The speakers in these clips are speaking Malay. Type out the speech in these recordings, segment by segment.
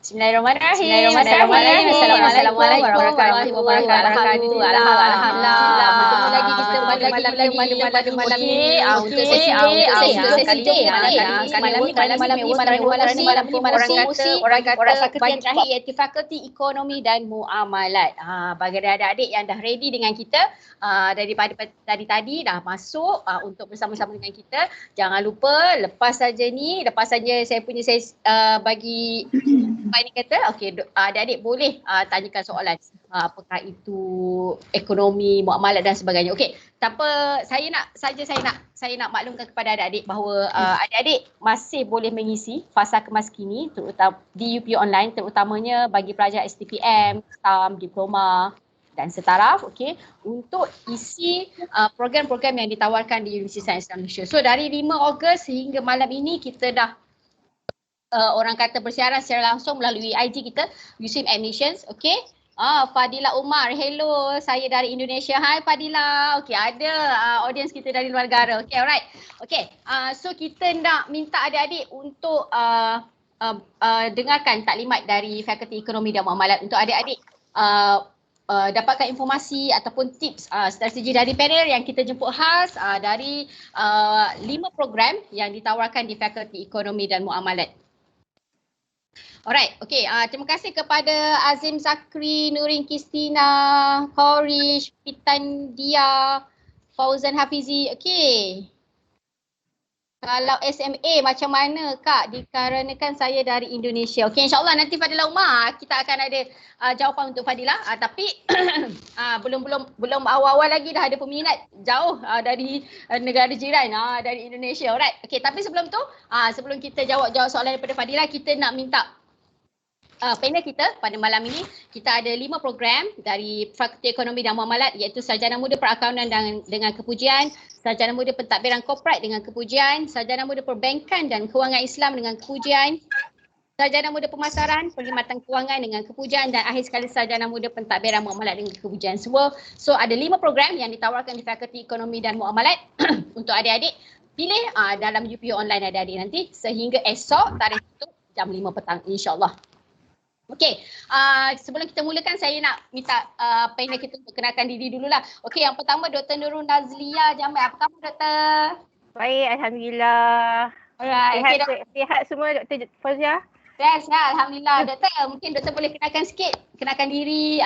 Bismillahirrahmanirrahim. Assalamualaikum warahmatullahi wabarakatuh. Alhamdulillah. Bertemu lagi kita pada malam ini. Untuk sesi kali ini orang kata fakulti yang terakhir iaitu Fakulti Ekonomi dan Muamalat. Bagi adik-adik yang dah ready dengan kita daripada tadi dah masuk untuk bersama-sama dengan kita. Jangan lupa lepas saja saya punya bagi ni kata, okey, adik-adik boleh tanyakan soalan apakah itu ekonomi, muamalat dan sebagainya. Okey, tak apa, saya nak maklumkan kepada adik-adik bahawa adik-adik masih boleh mengisi fasa kemas kini terutama di UP Online, terutamanya bagi pelajar STPM, STAM, diploma dan setaraf, okey, untuk isi program-program yang ditawarkan di Universiti Sains Malaysia. So dari 5 Ogos sehingga malam ini kita dah orang kata bersiaran secara langsung melalui IG kita, USIM Admissions, okey. Fadila Umar, hello, saya dari Indonesia. Hai Fadila. Okey, ada audience kita dari luar negara. Okey, alright. Okey, so kita nak minta adik-adik untuk dengarkan taklimat dari Fakulti Ekonomi dan Muamalat untuk adik-adik dapatkan informasi ataupun tips strategi dari panel yang kita jemput khas dari 5 program yang ditawarkan di Fakulti Ekonomi dan Muamalat. Alright, okay. Terima kasih kepada Azim Zakri, Nurin Kristina, Korish, Pitandia, Fauzan Hafizi. Okay. Kalau SMA macam mana Kak? Dikarenakan saya dari Indonesia. Okay, insyaAllah nanti Fadila Umar kita akan ada jawapan untuk Fadila. Tapi belum awal-awal lagi dah ada peminat jauh dari negara jiran, dari Indonesia. Alright, okay. Tapi sebelum tu, sebelum kita jawab soalan daripada Fadila, kita nak minta panel kita pada malam ini. Kita ada 5 program dari Fakulti Ekonomi dan Muamalat, iaitu Sarjana Muda Perakaunan dengan Kepujian, Sarjana Muda Pentadbiran Korporat dengan Kepujian, Sarjana Muda Perbankan dan Kewangan Islam dengan Kepujian, Sarjana Muda Pemasaran, Perkhidmatan Kewangan dengan Kepujian, dan akhir sekali Sarjana Muda Pentadbiran Muamalat dengan Kepujian. Semua. So ada 5 program yang ditawarkan di Fakulti Ekonomi dan Muamalat untuk adik-adik. Pilih dalam UPU Online adik-adik nanti sehingga esok tarikh tutup jam 5 petang, insyaAllah. Okey, sebelum kita mulakan saya nak minta panel kita untuk kenalkan diri dululah. Okey, yang pertama Dr. Nurul Nazlia Jamil. Apa khabar Doktor? Baik, Alhamdulillah. Alright. Sihat semua Dr. Fauzia? Sihat, Alhamdulillah. Doktor, mungkin Doktor boleh kenalkan diri.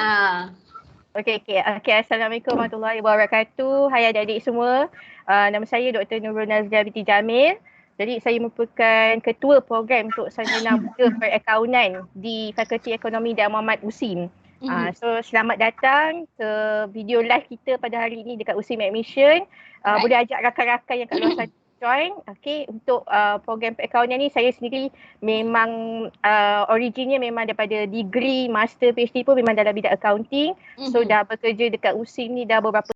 Okey. Assalamualaikum warahmatullahi wabarakatuh. Hai adik-adik semua. Nama saya Dr. Nurul Nazlia binti Jamil. Jadi saya merupakan ketua program untuk Sarjana Muda Perakaunan di Fakulti Ekonomi dan Muamalat USIM. So selamat datang ke video live kita pada hari ini dekat USIM Admission. Boleh ajak rakan-rakan yang kat luar sana join. Okay, untuk program perakaunan ni saya sendiri memang originnya memang daripada degree, master, PhD pun memang dalam bidang accounting. So dah bekerja dekat USIM ni dah beberapa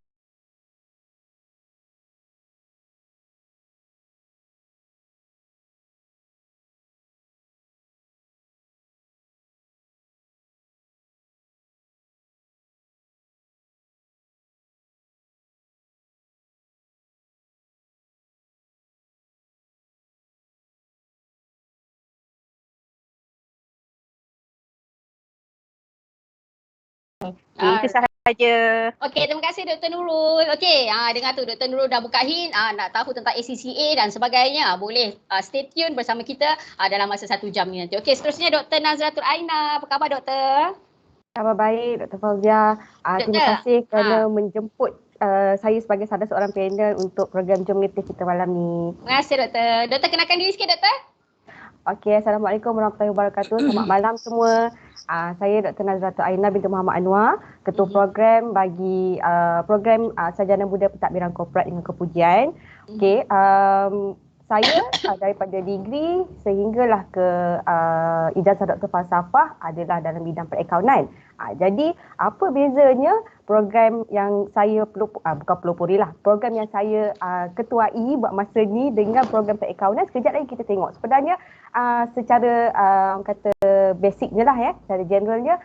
itu sahaja. Okey, terima kasih Dr. Nurul. Okey, dengar tu Dr. Nurul dah buka hint, nak tahu tentang ACCA dan sebagainya. Boleh stay tune bersama kita dalam masa 1 jam ni nanti. Okey, seterusnya Dr. Nazratul Aina. Apa khabar Doktor? Khabar baik Dr. Fauzia. Terima kasih kerana menjemput saya sebagai salah seorang panel untuk program Jom Meeting kita malam ni. Terima kasih Doktor. Doktor kenalkan diri sikit Doktor. Okey, Assalamualaikum warahmatullahi wabarakatuh. Selamat malam semua. Saya Dr. Nazratul Aina binti Muhammad Anwar, ketua program bagi program Sarjana Muda Pentadbiran Korporat dengan Kepujian. Okey, saya daripada degree sehinggalah ke ijazah Dr. Falsafah adalah dalam bidang perakaunan. Jadi apa bezanya program yang saya program yang saya ketuai buat masa ni dengan program perakaunan? Sekejap lagi kita tengok. Sebenarnya secara kata basicnya lah ya, secara generalnya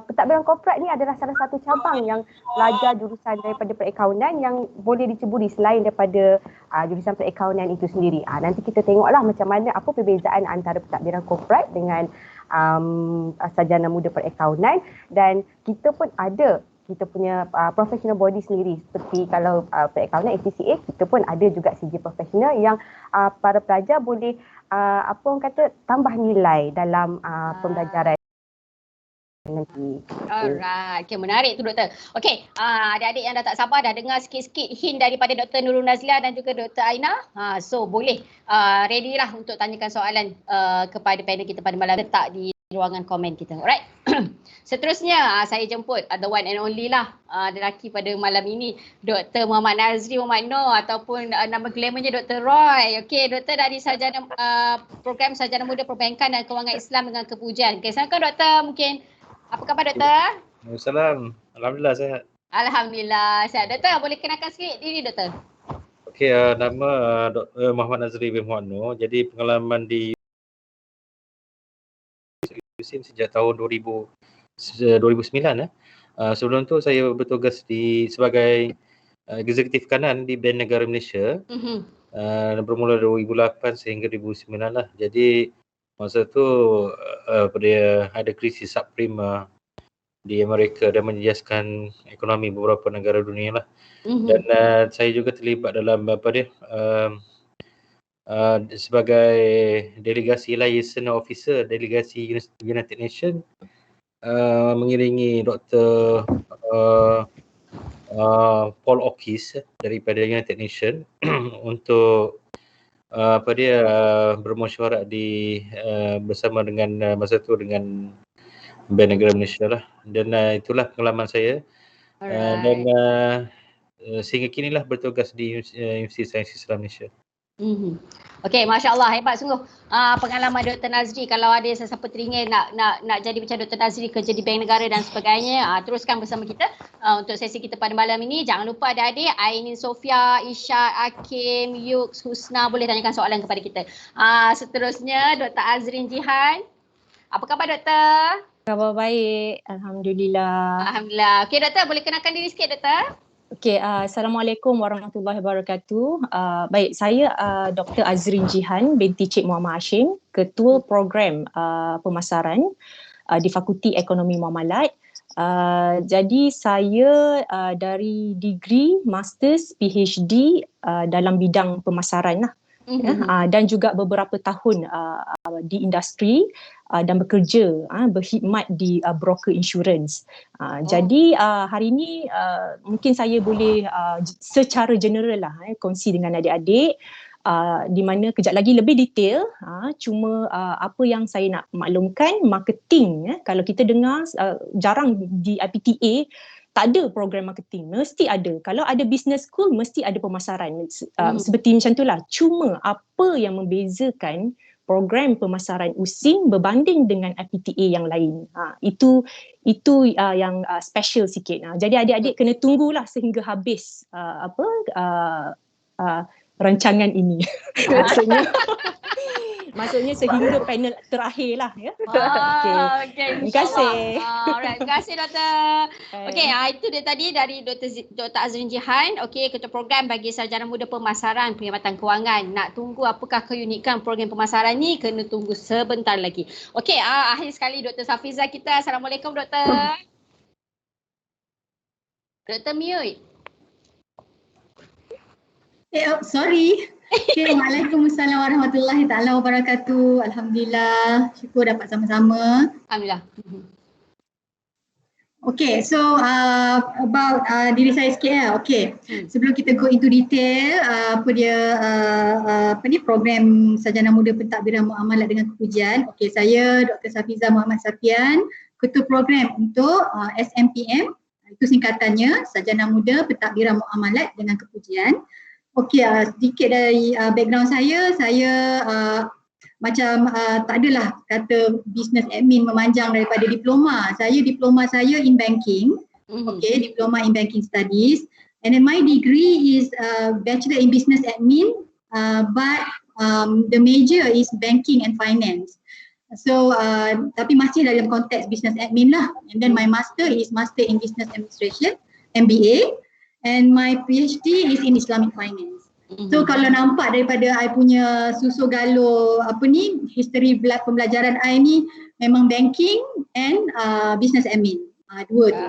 pentadbiran korporat ni adalah salah satu cabang yang belajar jurusan daripada perakaunan yang boleh diceburi selain daripada jurusan perakaunan itu sendiri. Nanti kita tengoklah macam mana apa perbezaan antara pentadbiran korporat dengan sarjana muda perakaunan, dan kita pun ada kita punya professional body sendiri, seperti kalau perakaunan ACCA, kita pun ada juga CJ professional yang para pelajar boleh apa orang kata tambah nilai dalam pembelajaran nanti. Alright, okay, menarik tu doktor. Okay, adik-adik yang dah tak sabar dah dengar sikit-sikit hint daripada Dr. Nurul Nazlia dan juga Dr. Aina. So boleh ready lah untuk tanyakan soalan kepada panel kita pada malam, letak di ruangan komen kita. Alright. Seterusnya saya jemput the one and only lah lelaki pada malam ini, Dr. Muhammad Nazri Muhammad Noor ataupun nama glamournya Dr. Roy. Okey, doktor dari sarjana program Sarjana Muda Perbankan dan Kewangan Islam dengan Kepujian. Okey, silakan doktor, mungkin apa khabar doktor? Waalaikumsalam. Alhamdulillah sihat. Alhamdulillah sihat. Doktor, boleh kenalkan sikit diri doktor? Okey, nama Dr. Muhammad Nazri bin Muhammad Noor. Jadi pengalaman di USIM sejak tahun 2009 sebelum tu saya bertugas sebagai eksekutif kanan di Bank Negara Malaysia. Bermula 2008 sehingga 2009 lah. Jadi masa tu dia ada krisis subprime di Amerika dan menjejaskan ekonomi beberapa negara dunia lah. Dan saya juga terlibat dalam sebagai delegasi liaison officer delegasi United Nations, mengiringi Dr. Paul Ockis daripada United Nations untuk bermesyuarat bersama dengan masa tu dengan Bank Negara Malaysia lah. Dan itulah pengalaman saya. Dan sehingga kini lah bertugas di Universiti Sains Islam Malaysia. Okey, Masya Allah, hebat sungguh pengalaman Dr. Nazri. Kalau ada sesiapa teringin nak jadi macam Dr. Nazri, kerja di Bank Negara dan sebagainya, teruskan bersama kita untuk sesi kita pada malam ini. Jangan lupa adik-adik, Ainin Sofia, Isyad, Hakim, Yux, Husna boleh tanyakan soalan kepada kita. Seterusnya Dr. Azrin Jihan. Apa khabar doktor? Khabar baik, Alhamdulillah. Alhamdulillah. Okey doktor, boleh kenalkan diri sikit doktor? Okey, Assalamualaikum warahmatullahi wabarakatuh. Baik, saya Dr. Azrin Jihan binti Cik Muhammad Hashim, Ketua Program Pemasaran di Fakulti Ekonomi Muamalat. Jadi saya dari degree, masters, PhD dalam bidang pemasaran lah. Dan juga beberapa tahun di industri dan bekerja berkhidmat di broker insurance. Jadi hari ini mungkin saya boleh secara general lah kongsi dengan adik-adik di mana kejap lagi lebih detail. Cuma apa yang saya nak maklumkan, marketing kalau kita dengar jarang di IPTA tak ada program marketing, mesti ada. Kalau ada business school, mesti ada pemasaran. Seperti macam itulah. Cuma apa yang membezakan program pemasaran USIM berbanding dengan IPTA yang lain. Itu yang special sikit. Jadi adik-adik kena tunggulah sehingga habis rancangan ini. Maksudnya sehingga panel terakhir lah ya. Okay. Terima kasih. Alright, terima kasih doktor. Okey, itu dia tadi dari Dr. Azrin Jihan, Ketua Program bagi Sarjana Muda Pemasaran Perkhidmatan Kewangan. Nak tunggu apakah keunikan program pemasaran ni, kena tunggu sebentar lagi. Okey, akhir sekali Dr. Safiza kita. Assalamualaikum doktor. Doktor mute. Sorry. Okay, Waalaikumsalam warahmatullahi taala wabarakatuh. Alhamdulillah, syukur dapat sama-sama. Alhamdulillah. Okay, so about diri saya sikit ya. Okay, sebelum kita go into detail program Sarjana Muda Pentadbiran Muamalat dengan Kepujian. Okay, saya Dr. Safiza Muhammad Safian, Ketua Program untuk SMPM. Itu singkatannya, Sarjana Muda Pentadbiran Muamalat dengan Kepujian. Okey, sedikit dari background saya tak adalah kata business admin memanjang daripada diploma. Diploma saya in banking. Okay, diploma in banking studies. And then my degree is bachelor in business admin, but the major is banking and finance. So tapi masih dalam konteks business admin lah. And then my master is master in business administration, MBA. And my PhD is in Islamic finance. So kalau nampak daripada I punya susu galur history pembelajaran I ni, memang banking and business admin. Dua tu.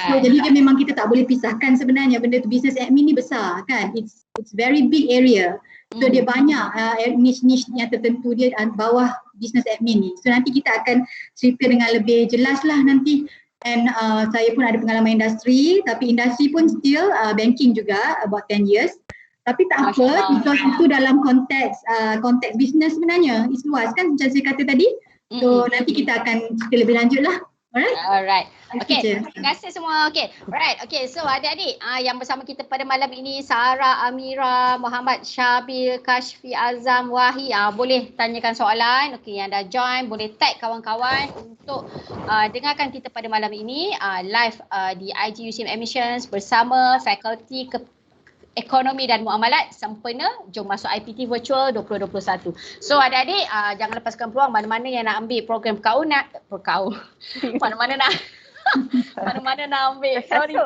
So jadi dia memang kita tak boleh pisahkan sebenarnya benda tu. Business admin ni besar kan. It's very big area. So dia banyak niche-niche yang tertentu dia bawah business admin ni. So nanti kita akan cerita dengan lebih jelas lah nanti. And saya pun ada pengalaman industri, tapi industri pun still banking juga about 10 years. Tapi tak apa, because itu dalam konteks business sebenarnya. It's luas kan macam saya kata tadi. So nanti kita akan cerita lebih lanjut lah. Alright. Okay, terima kasih semua. Okay, alright. Okay, so adik-adik yang bersama kita pada malam ini, Sarah, Amira, Muhammad, Syabil, Kashfi, Azam, Wahi, boleh tanyakan soalan. Okay, yang dah join boleh tag kawan-kawan untuk dengarkan kita pada malam ini live di IG USIM Admissions bersama fakulti Ekonomi dan Muamalat sempena. Jom masuk IPT Virtual 2021. So adik-adik jangan lepaskan peluang. Mana-mana yang nak ambil program mana-mana nak ambil. Sorry.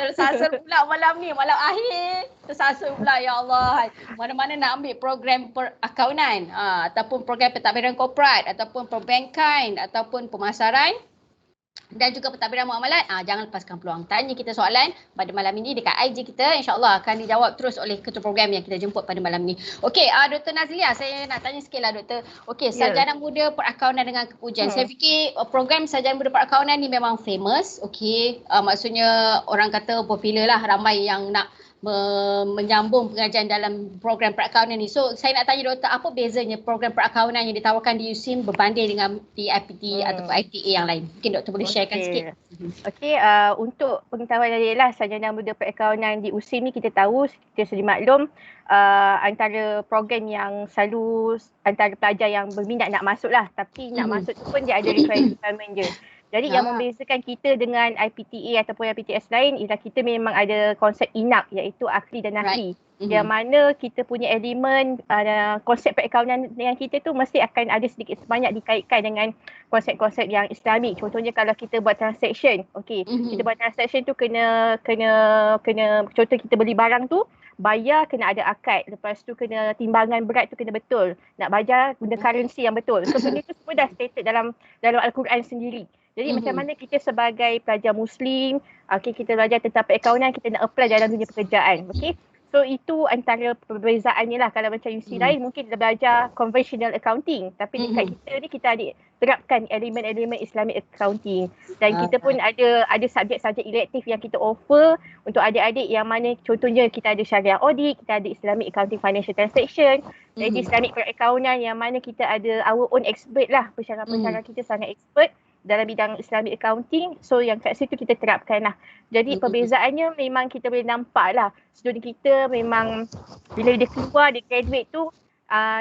Tersasul pula malam ni. Malam akhir tersasul pula, ya Allah. Mana-mana nak ambil program perakaunan ataupun program pentadbiran korporat ataupun perbankan ataupun pemasaran dan juga pentadbiran muamalat, jangan lepaskan peluang. Tanya kita soalan pada malam ini dekat IG kita. InsyaAllah akan dijawab terus oleh ketua program yang kita jemput pada malam ini. Okey, Dr. Nazlia, saya nak tanya sikit lah Doktor. Okey, Sarjana Muda Perakaunan dengan Kepujian. Saya fikir program Sarjana Muda Perakaunan ni memang famous. Okey, maksudnya orang kata popular lah, ramai yang nak menyambung pengajian dalam program perakaunan ni. So saya nak tanya Doktor, apa bezanya program perakaunan yang ditawarkan di USIM berbanding dengan di IPT ataupun ITA yang lain? Mungkin Doktor boleh sharekan sikit. Okey, untuk pengetahuan adalah Sarjana Muda Perakaunan di USIM ni kita tahu, kita sedia maklum, antara program yang selalu antara pelajar yang berminat nak masuk lah, tapi nak masuk tu pun dia ada requirement je. Jadi yang membezakan kita dengan IPTA ataupun IPTS lain ialah kita memang ada konsep INAP, iaitu akhli dan nakli. Yang mana kita punya elemen konsep perakaunan yang kita tu mesti akan ada sedikit sebanyak dikaitkan dengan konsep-konsep yang Islamik. Contohnya kalau kita buat transaction, kita buat transaction tu kena contoh kita beli barang tu, bayar kena ada akad, lepas tu kena timbangan berat tu kena betul, nak bayar guna currency yang betul. So benda tu semua dah stated dalam Al-Quran sendiri. Jadi macam mana kita sebagai pelajar Muslim, kita belajar tentang perakaunan, kita nak apply dalam dunia pekerjaan. So itu antara perbezaannya lah. Kalau macam UC lain mungkin kita belajar conventional accounting, tapi dekat kita ni kita ada terapkan elemen-elemen Islamic accounting. Dan kita pun ada subjek-subjek elektif yang kita offer untuk adik-adik yang mana contohnya kita ada syariah audit, kita ada Islamic accounting financial transaction, jadi Islamic perakaunan yang mana kita ada our own expert lah, pensyarah-pensyarah kita sangat expert dalam bidang Islamic accounting. So yang kat situ kita terapkan lah. Jadi perbezaannya memang kita boleh nampak lah, student kita memang bila dia keluar, dia graduate tu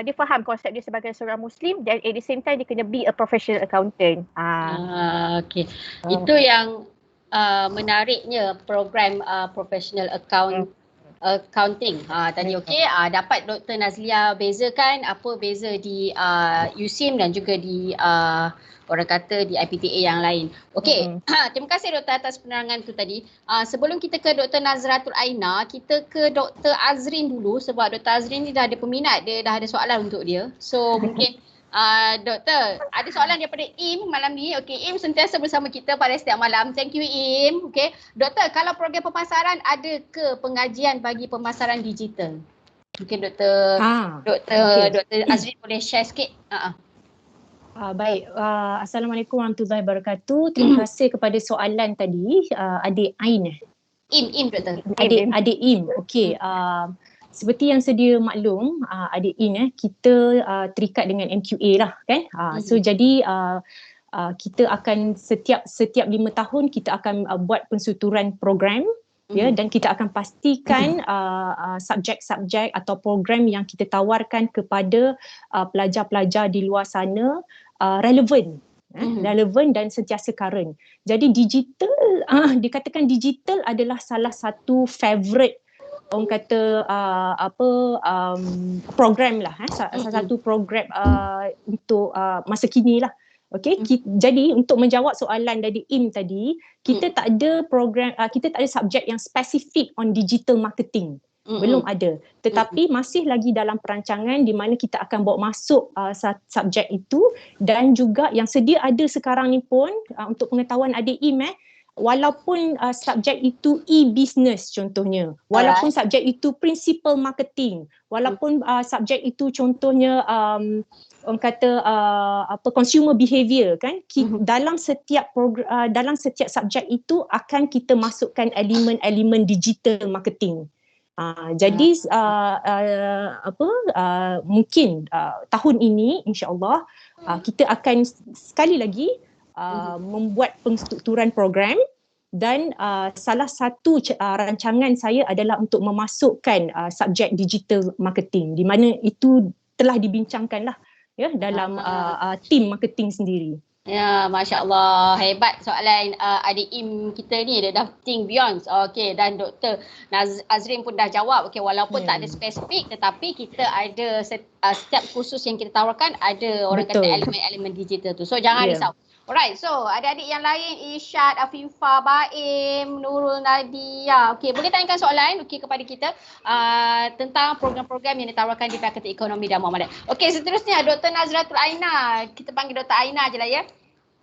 dia faham konsep dia sebagai seorang Muslim dan at the same time dia kena be a professional accountant. Okay. Itu yang menariknya program professional accounting tadi. Dapat Dr. Nazlia bezakan apa beza di USIM dan juga di orang kata di IPTA yang lain. Terima kasih Doktor atas penerangan tu tadi. Sebelum kita ke Dr. Nazratul Aina, kita ke Dr. Azrin dulu sebab Dr. Azrin ni dah ada peminat, dia dah ada soalan untuk dia. So mungkin Doktor, ada soalan daripada Im malam ni. Im sentiasa bersama kita pada setiap malam. Thank you Im. Doktor, kalau program pemasaran ada ke pengajian bagi pemasaran digital? Mungkin Dr. Azrin boleh share sikit. Baik, Assalamualaikum warahmatullahi wabarakatuh. Terima kasih kepada soalan tadi adik Ain. Im Doktor. Adik Im. Seperti yang sedia maklum, adik In kita terikat dengan MQA lah kan. So jadi kita akan setiap 5 tahun kita akan buat pensuturan program dan kita akan pastikan subjek-subjek atau program yang kita tawarkan kepada pelajar-pelajar di luar sana relevan. Relevan dan sentiasa current. Jadi digital, dikatakan digital adalah salah satu favourite orang kata program lah, salah satu program untuk masa kini lah. Jadi untuk menjawab soalan dari Im tadi, kita tak ada program, kita tak ada subjek yang spesifik on digital marketing. Belum ada. Tetapi masih lagi dalam perancangan di mana kita akan bawa masuk subjek itu, dan juga yang sedia ada sekarang ni pun untuk pengetahuan adik Im, walaupun subjek itu e-business contohnya, walaupun subjek itu principal marketing, walaupun subjek itu contohnya orang kata consumer behavior kan, dalam setiap dalam setiap subjek itu akan kita masukkan elemen-elemen digital marketing. Jadi mungkin tahun ini insya-Allah kita akan sekali lagi membuat penstrukturan program, dan salah satu rancangan saya adalah untuk memasukkan subjek digital marketing, di mana itu telah dibincangkanlah ya dalam tim marketing sendiri. Ya, Masya Allah. Hebat soalan adik Im kita ni. Dia dah think beyond. Okey, dan Dr. Azrin pun dah jawab. Okey, walaupun tak ada spesifik, tetapi kita ada setiap kursus yang kita tawarkan ada orang kata elemen-elemen digital tu. So, jangan risau. Alright, so adik-adik yang lain, Irsyad, Afifah, Baim, Nurul, Nadia. Okey, boleh tanyakan soalan kepada kita tentang program-program yang ditawarkan di Fakulti Ekonomi dan Muamalat. Okey, seterusnya Dr. Nazratul Aina. Kita panggil Dr. Aina je lah ya.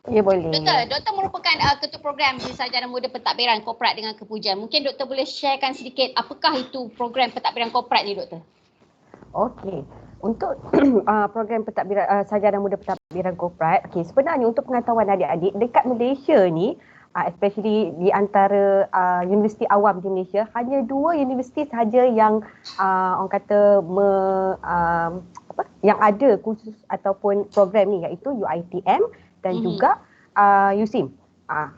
Ya, boleh. Doktor merupakan ketua program di Sarjana Muda Pentadbiran Korporat dengan Kepujian. Mungkin doktor boleh sharekan sedikit apakah itu program pentadbiran korporat ni, doktor? Okey. Untuk program pentadbiran Sarjana Muda Pentadbiran Korporat, sebenarnya untuk pengetahuan adik-adik dekat Malaysia ni, especially di antara universiti awam di Malaysia, hanya 2 universiti sahaja yang orang kata yang ada kursus ataupun program ni, iaitu UiTM dan juga USIM.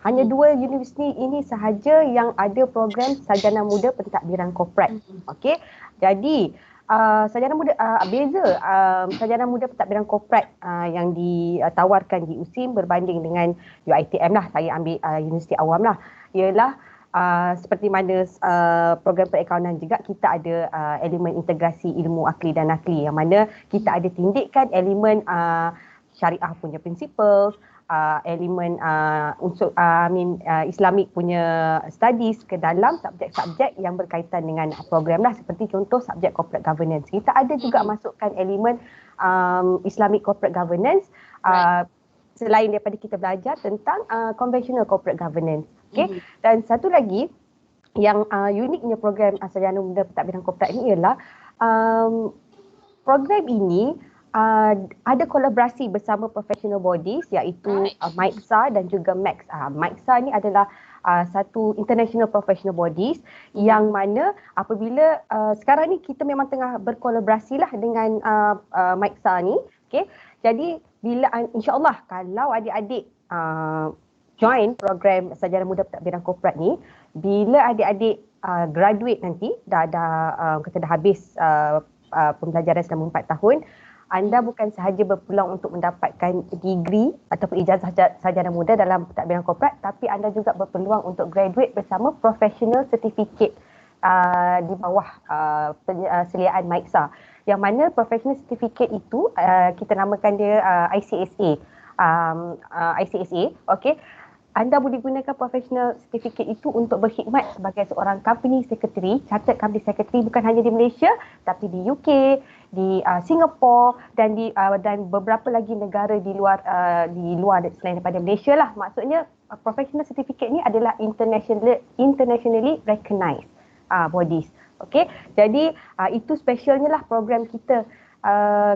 Hanya 2 universiti ini sahaja yang ada program Sarjana Muda Pentadbiran Korporat. Okey. Jadi Sarjana Muda beza Sarjana Muda Pentadbiran Korporat yang ditawarkan di USIM berbanding dengan UiTM lah. Saya ambil universiti awam lah. Ialah seperti mana program perakaunan juga kita ada elemen integrasi ilmu akli dan nakli, yang mana kita ada tindikan elemen syariah punya principles, elemen unsur Islamik punya studies ke dalam subjek-subjek yang berkaitan dengan program lah, seperti contoh subjek corporate governance. Kita ada juga masukkan elemen Islamic corporate governance selain daripada kita belajar tentang conventional corporate governance. Okay? Dan satu lagi yang uniknya program Sarjana Muda Pentadbiran Korporat ini ialah program ini ada kolaborasi bersama professional bodies, iaitu MIPSA dan juga MAX. MIPSA ni adalah satu international professional bodies yang mana apabila sekarang ni kita memang tengah berkolaborasi lah dengan MIPSA ni. Okay? Jadi bila insyaAllah kalau adik-adik join program Sarjana Muda Pentadbiran Korporat ni, bila adik-adik graduate nanti, dah habis pembelajaran selama 4 tahun, anda bukan sahaja berpeluang untuk mendapatkan degree ataupun ijazah sarjana muda dalam pentadbiran korporat, tapi anda juga berpeluang untuk graduate bersama professional certificate di bawah seliaan MIPSA. Yang mana professional certificate itu kita namakan dia ICSA. Okey. Anda boleh gunakan professional certificate itu untuk berkhidmat sebagai seorang company secretary, chartered company secretary, bukan hanya di Malaysia tapi di UK, di Singapura dan beberapa lagi negara di luar selain daripada Malaysia lah. Maksudnya professional certificate ni adalah internationally recognized bodies. Okey. Jadi itu specialnya lah program kita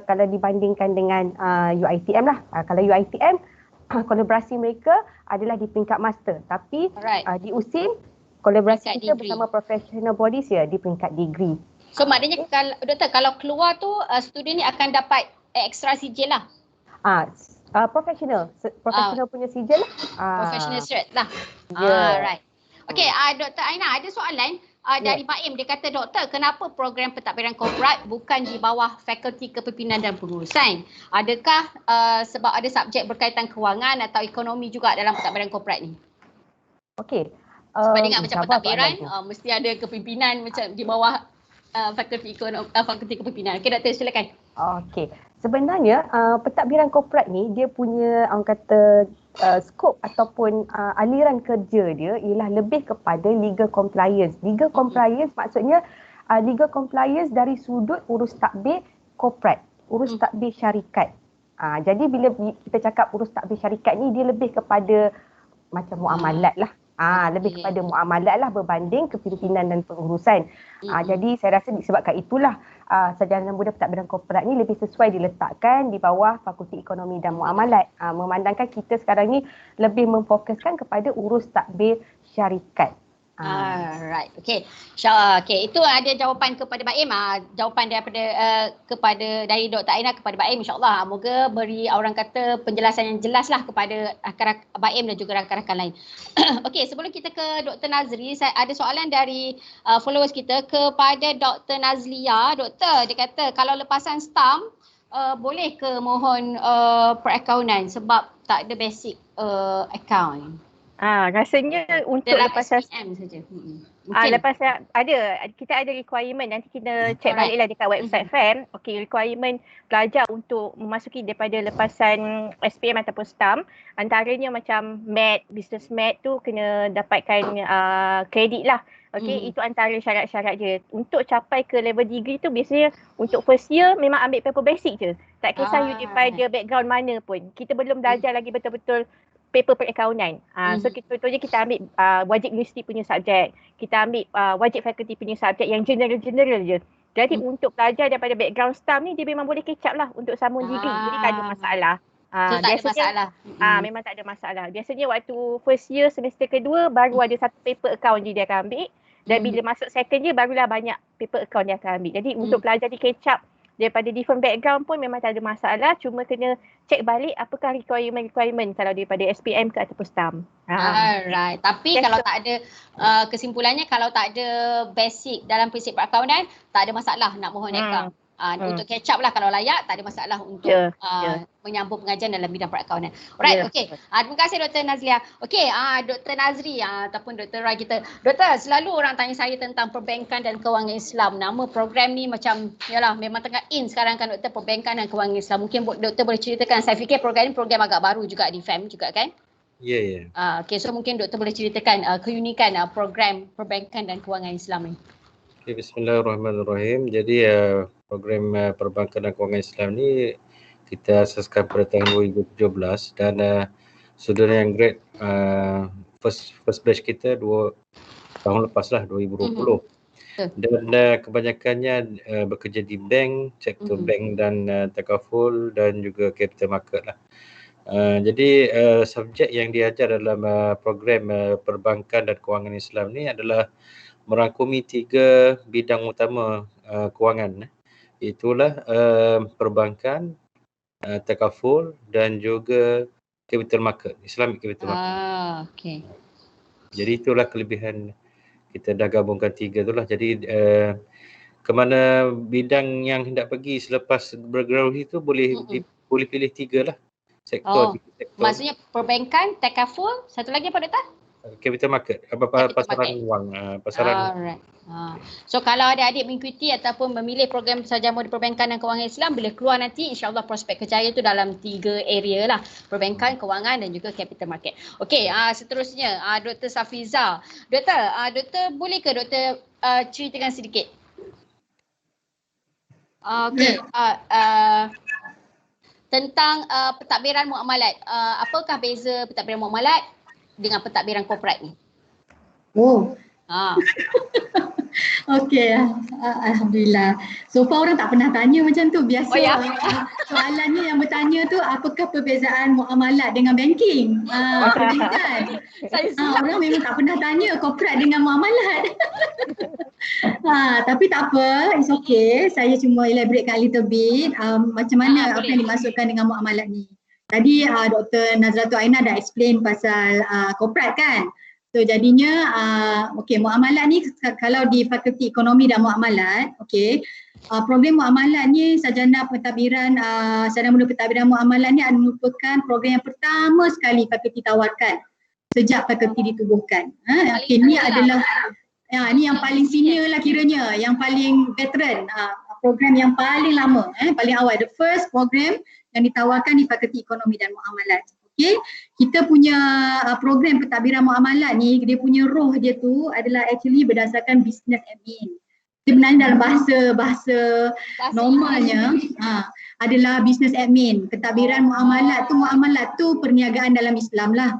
kalau dibandingkan dengan UiTM lah. Kalau UiTM kolaborasi mereka adalah di peringkat master, tapi di USIM kolaborasi kita bersama professional bodies di peringkat degree. So maknanya kalau keluar tu student ni akan dapat extra sijil lah. Professional punya sijil lah. Professional cert lah. Right. Okay, Dr. Aina ada soalan dari Baim. Dia kata, doktor, kenapa program pentadbiran korporat bukan di bawah Fakulti Kepimpinan dan Pengurusan? Adakah sebab ada subjek berkaitan kewangan atau ekonomi juga dalam pentadbiran korporat ni? Okey. Sebab ingat macam pentadbiran mesti ada kepimpinan macam di bawah Fakulti Kepimpinan. Okey, doktor, silakan. Okey. Sebenarnya pentadbiran korporat ni dia punya orang kata skop ataupun aliran kerja dia ialah lebih kepada legal compliance. Legal compliance maksudnya legal compliance dari sudut urus takbir corporate, urus takbir syarikat. Jadi bila kita cakap urus takbir syarikat ni, dia lebih kepada macam muamalat lah. Lebih kepada muamalat lah berbanding kepimpinan dan pengurusan. Jadi saya rasa disebabkan itulah sarjana muda pentadbiran korporat ni lebih sesuai diletakkan di bawah Fakulti Ekonomi dan Muamalat. Memandangkan kita sekarang ni lebih memfokuskan kepada urus takbir syarikat. Alright, okay. InsyaAllah, okay. Itu ada jawapan kepada Baim, jawapan daripada dari Dr. Aina kepada Baim, insyaAllah. Moga beri orang kata penjelasan yang jelas lah kepada Baim dan juga rakan-rakan lain. Okay, sebelum kita ke Dr. Nazri, saya ada soalan dari followers kita kepada Dr. Nazlia. Doktor, dia kata kalau lepasan stamp, boleh ke mohon perakaunan sebab tak ada basic account? Rasanya untuk lepasan SPM saja. Lepasan kita ada requirement, nanti kita check balik lah dekat website FAM. Okay, requirement pelajar untuk memasuki daripada lepasan SPM ataupun STAM, antaranya macam MAT, business MAT tu kena dapatkan kredit lah. Okay, itu antara syarat-syarat je. Untuk capai ke level degree tu biasanya untuk first year memang ambil paper basic je. Tak kisah you daripada background mana pun. Kita belum belajar lagi betul-betul paper perakaunan. So contohnya kita ambil wajib universiti punya subjek. Kita ambil wajib fakulti punya subjek yang general-general je. Jadi untuk pelajar daripada background STAM ni, dia memang boleh catch up lah untuk sambung degree. Jadi tak ada masalah. So tak ada masalah. Memang tak ada masalah. Biasanya waktu first year semester kedua baru ada satu paper account je dia akan ambil. Dan bila masuk second year barulah banyak paper account dia akan ambil. Jadi untuk pelajar di catch up daripada different background pun memang tak ada masalah. Cuma kena check balik apakah requirement kalau daripada SPM ke ataupun STAM. Alright. Tapi kalau tak ada, kesimpulannya kalau tak ada basic dalam prinsip perakaunan, tak ada masalah nak mohon account. Untuk catch up lah kalau layak, tak ada masalah untuk menyambung pengajian dalam bidang perakaunan. Alright, okay. Terima kasih Dr. Nazlia. Okay, Dr. Nazri ataupun Dr. Rai kita. Doktor, selalu orang tanya saya tentang perbankan dan kewangan Islam. Nama program ni macam, yalah memang tengah in sekarang kan Doktor, perbankan dan kewangan Islam. Mungkin Doktor boleh ceritakan, saya fikir program ni program agak baru juga di FAM juga kan? Ya. Okay, so mungkin Doktor boleh ceritakan keunikan program perbankan dan kewangan Islam ni. Okay, bismillahirrahmanirrahim. Jadi program perbankan dan kewangan Islam ni kita asaskan pada tahun 2017 dan student yang grade first batch kita tahun lepas lah 2020. Dan kebanyakannya bekerja di bank, sektor bank dan takaful dan juga capital market lah. Jadi subjek yang diajar dalam program perbankan dan kewangan Islam ni adalah merangkumi 3 bidang utama kewangan. Itulah perbankan, takaful dan juga capital market, Islamic capital market. Okay. Jadi itulah kelebihan kita dah gabungkan 3 itulah. Jadi ke mana bidang yang hendak pergi selepas bergraduasi itu boleh pilih 3 lah sektor. Maksudnya perbankan, takaful, satu lagi apa Doktor? Capital market, pasaran wang, pasaran. Alright. So kalau adik-adik mengikuti ataupun memilih program sarjana muda perbankan dan kewangan Islam, bila keluar nanti insya-Allah prospek kerjaya tu dalam 3 area lah, perbankan, kewangan dan juga capital market. Okey, seterusnya Dr. Safiza. Doktor boleh ke Doktor ceritakan sedikit? Okey, tentang pentadbiran muamalat. Apakah beza pentadbiran muamalat dengan pentadbiran korporat ni? Okey, Alhamdulillah. So far orang tak pernah tanya macam tu. Biasa soalannya yang bertanya tu apakah perbezaan muamalat dengan banking. Perbezaan. Orang memang tak pernah tanya korporat dengan muamalat. Tapi tak apa, it's okay. Saya cuma elaboratekan a little bit macam mana apa yang dimasukkan dengan muamalat ni. Tadi Dr. Nazratul Aina dah explain pasal korporat kan. So jadinya muamalat ni kalau di Fakulti Ekonomi dan Muamalat, program muamalat ni sarjana pentadbiran sarjana muda pentadbiran muamalat ni merupakan program yang pertama sekali fakulti tawarkan sejak fakulti ditubuhkan. Ini adalah ni yang paling senior lah kiranya, yang paling veteran, program yang paling lama, paling awal, the first program yang ditawarkan di Fakulti Ekonomi dan Muamalat. Kita punya program pentadbiran muamalat ni, dia punya roh dia tu adalah actually berdasarkan business admin. sebenarnya dalam bahasa normalnya adalah business admin. Pentadbiran muamalat tu perniagaan dalam Islam lah.